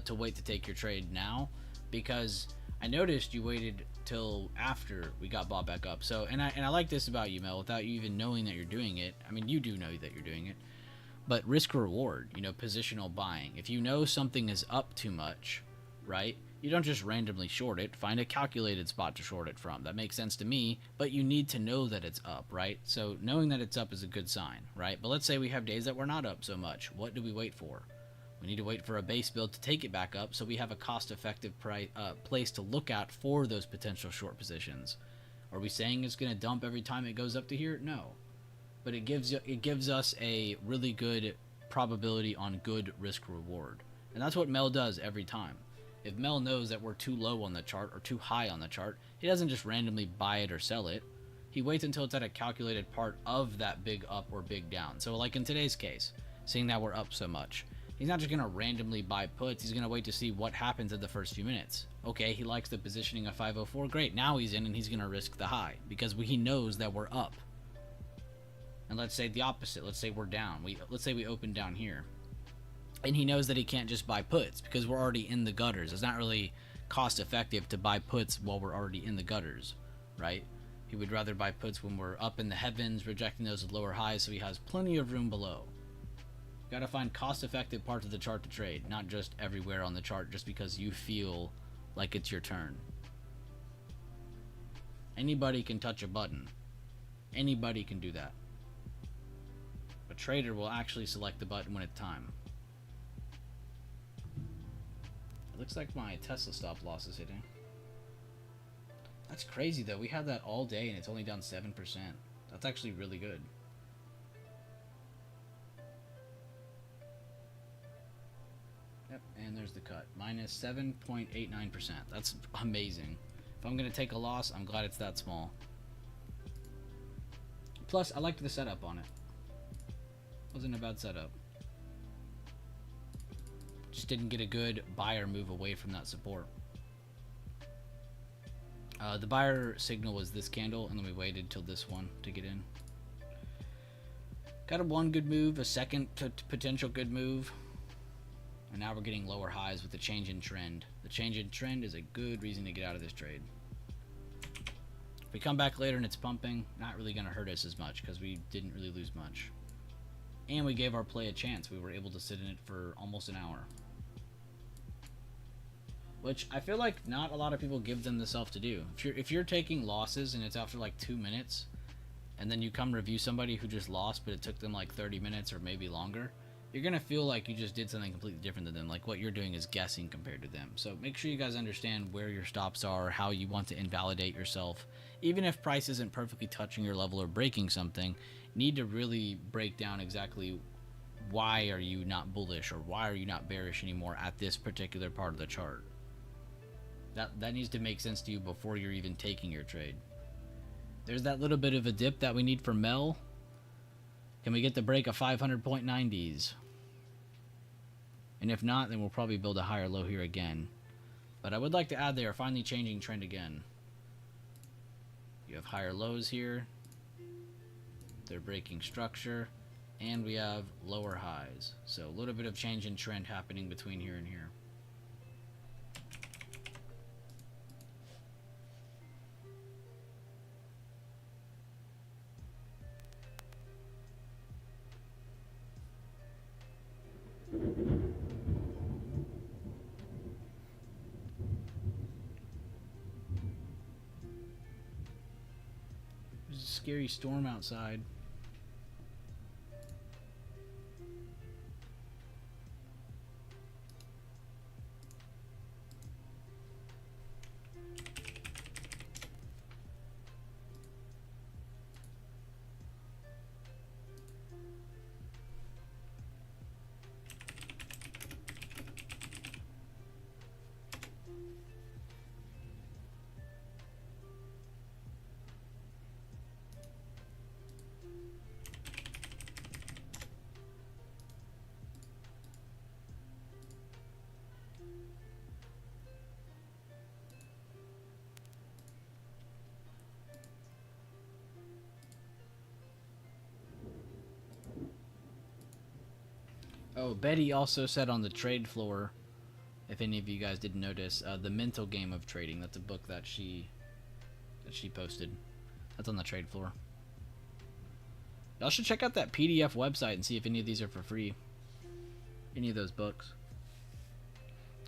[SPEAKER 1] to wait to take your trade now, because I noticed you waited till after we got bought back up. So, and I like this about you, Mel, without you even knowing that you're doing it. I mean, you do know that you're doing it, but risk reward, you know, positional buying. If you know something is up too much, right? You don't just randomly short it. Find a calculated spot to short it from. That makes sense to me, but you need to know that it's up, right? So knowing that it's up is a good sign, right? But let's say we have days that we're not up so much. What do we wait for? We need to wait for a base build to take it back up so we have a cost-effective place to look at for those potential short positions. Are we saying it's going to dump every time it goes up to here? No. But it gives us a really good probability on good risk reward. And that's what Mel does every time. If Mel knows that we're too low on the chart or too high on the chart, he doesn't just randomly buy it or sell it. He waits until it's at a calculated part of that big up or big down. So like in today's case, seeing that we're up so much, he's not just going to randomly buy puts. He's going to wait to see what happens in the first few minutes. Okay, he likes the positioning of 504. Great, now he's in and he's going to risk the high because he knows that we're up. And let's say the opposite. Let's say we're down. Let's say we open down here. And he knows that he can't just buy puts because we're already in the gutters. It's not really cost effective to buy puts while we're already in the gutters, right? He would rather buy puts when we're up in the heavens, rejecting those at lower highs, so he has plenty of room below. You gotta find cost effective parts of the chart to trade, not just everywhere on the chart just because you feel like it's your turn. Anybody can touch a button. Anybody can do that. A trader will actually select the button when it's time. Looks like my Tesla stop loss is hitting. That's crazy though. We had that all day and it's only down 7%. That's actually really good. Yep, and there's the cut. Minus 7.89%. That's amazing. If I'm going to take a loss, I'm glad it's that small. Plus, I liked the setup on it. Wasn't a bad setup. Just didn't get a good buyer move away from that support. The buyer signal was this candle, and then we waited till this one to get in. Got a one good move, a second potential good move, and now we're getting lower highs with the change in trend. The change in trend is a good reason to get out of this trade. If we come back later and it's pumping, not really going to hurt us as much because we didn't really lose much. And we gave our play a chance. We were able to sit in it for almost an hour. Which I feel like not a lot of people give themselves to do. If you're taking losses and it's after like 2 minutes, and then you come review somebody who just lost but it took them like 30 minutes or maybe longer, you're going to feel like you just did something completely different than them. Like what you're doing is guessing compared to them. So make sure you guys understand where your stops are, how you want to invalidate yourself. Even if price isn't perfectly touching your level or breaking something, you need to really break down exactly why are you not bullish or why are you not bearish anymore at this particular part of the chart. That needs to make sense to you before you're even taking your trade. There's that little bit of a dip that we need for Mel. Can we get the break of 500.90s? And if not, then we'll probably build a higher low here again. But I would like to add they are finally changing trend again. You have higher lows here. They're breaking structure. And we have lower highs. So a little bit of change in trend happening between here and here. There's a scary storm outside. Oh, Betty also said on the trade floor, if any of you guys didn't notice, the mental game of trading. That's a book that she posted. That's on the trade floor. Y'all should check out that PDF website and see if any of these are for free. Any of those books.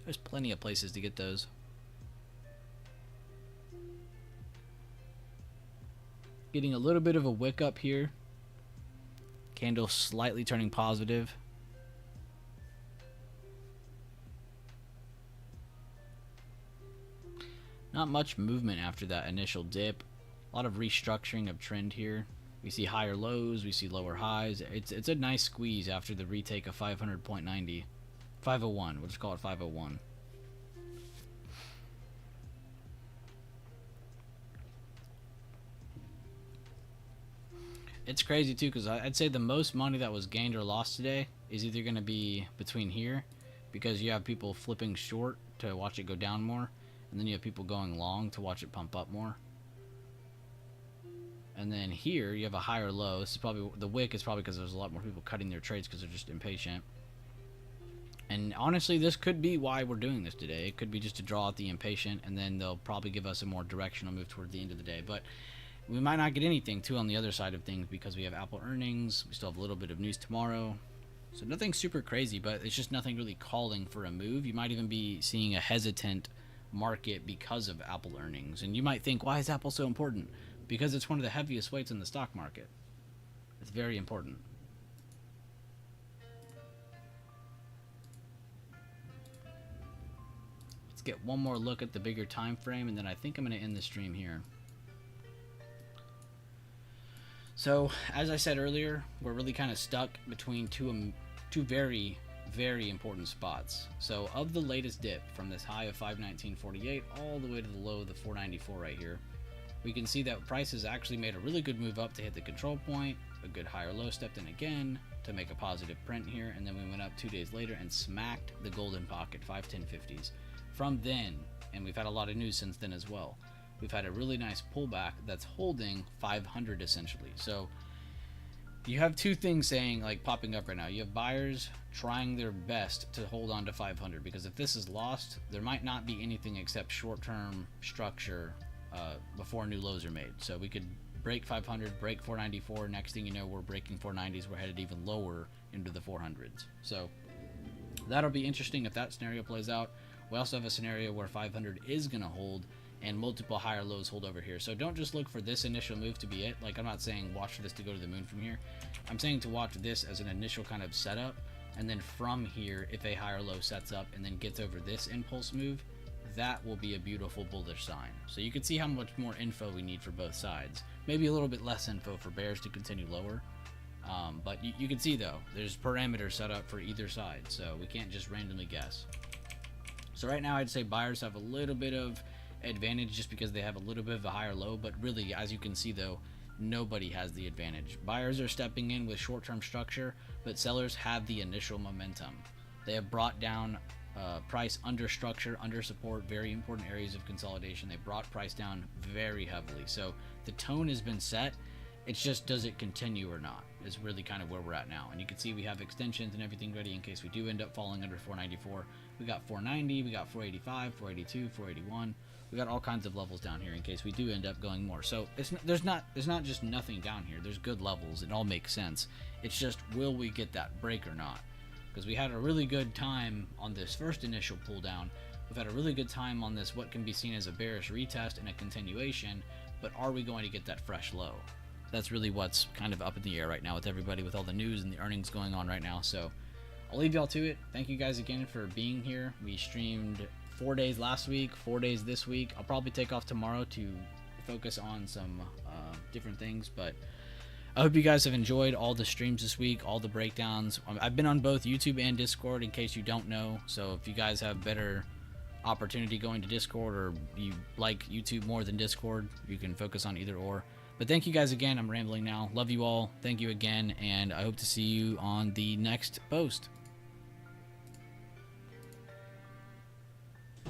[SPEAKER 1] There's plenty of places to get those. Getting a little bit of a wick up here. Candle slightly turning positive. Not much movement after that initial dip. A lot of restructuring of trend here. We see higher lows, we see lower highs. It's a nice squeeze after the retake of 500.90. 501, we'll just call it 501. It's crazy too, because I'd say the most money that was gained or lost today is either going to be between here, because you have people flipping short to watch it go down more, and then you have people going long to watch it pump up more. And then here you have a higher low. This is probably the wick is probably because there's a lot more people cutting their trades because they're just impatient. And honestly, this could be why we're doing this today. It could be just to draw out the impatient, and then they'll probably give us a more directional move toward the end of the day. But we might not get anything too on the other side of things because we have Apple earnings. We still have a little bit of news tomorrow. So nothing super crazy, but it's just nothing really calling for a move. You might even be seeing a hesitant market because of Apple earnings. And you might think, why is Apple so important? Because it's one of the heaviest weights in the stock market. It's very important. Let's get one more look at the bigger time frame, and then I think I'm going to end the stream here. So, as I said earlier, we're really kind of stuck between two very, very important spots. So, of the latest dip from this high of 519.48 all the way to the low of the 494 right here, we can see that price has actually made a really good move up to hit the control point, a good higher low, stepped in again to make a positive print here, and then we went up 2 days later and smacked the golden pocket, 5-10-50s. From then, and we've had a lot of news since then as well, we've had a really nice pullback that's holding 500 essentially. So you have two things saying, like, popping up right now. You have buyers trying their best to hold on to 500, because if this is lost, there might not be anything except short-term structure before new lows are made. So we could break 500, break 494. Next thing you know, we're breaking 490s. We're headed even lower into the 400s. So that'll be interesting if that scenario plays out. We also have a scenario where 500 is going to hold and multiple higher lows hold over here. So don't just look for this initial move to be it. Like, I'm not saying watch for this to go to the moon from here. I'm saying to watch this as an initial kind of setup, and then from here, if a higher low sets up and then gets over this impulse move, that will be a beautiful bullish sign. So you can see how much more info we need for both sides. Maybe a little bit less info for bears to continue lower. But you can see, though, there's parameters set up for either side, so we can't just randomly guess. So right now, I'd say buyers have a little bit of advantage just because they have a little bit of a higher low, but really, as you can see, though, nobody has the advantage. Buyers are stepping in with short-term structure, but sellers have the initial momentum. They have brought down price under structure, under support, very important areas of consolidation. They brought price down very heavily. So the tone has been set. It's just, does it continue or not, is really kind of where we're at now. And you can see we have extensions and everything ready in case we do end up falling under 494. We got 490, we got 485, 482, 481. We got all kinds of levels down here in case we do end up going more. So there's not just nothing down here. There's good levels. It all makes sense. It's just, will we get that break or not? Because we had a really good time on this first initial pull down. We've had a really good time on this, what can be seen as a bearish retest and a continuation, but are we going to get that fresh low? That's really what's kind of up in the air right now with everybody, with all the news and the earnings going on right now. So I'll leave y'all to it. Thank you guys again for being here. We streamed 4 days last week, 4 days this week. I'll probably take off tomorrow to focus on some different things, but I hope you guys have enjoyed all the streams this week, all the breakdowns. I've been on both YouTube and Discord in case you don't know. So if you guys have better opportunity going to Discord, or you like YouTube more than Discord, you can focus on either or. But thank you guys again. I'm rambling now. Love you all. Thank you again, and I hope to see you on the next post.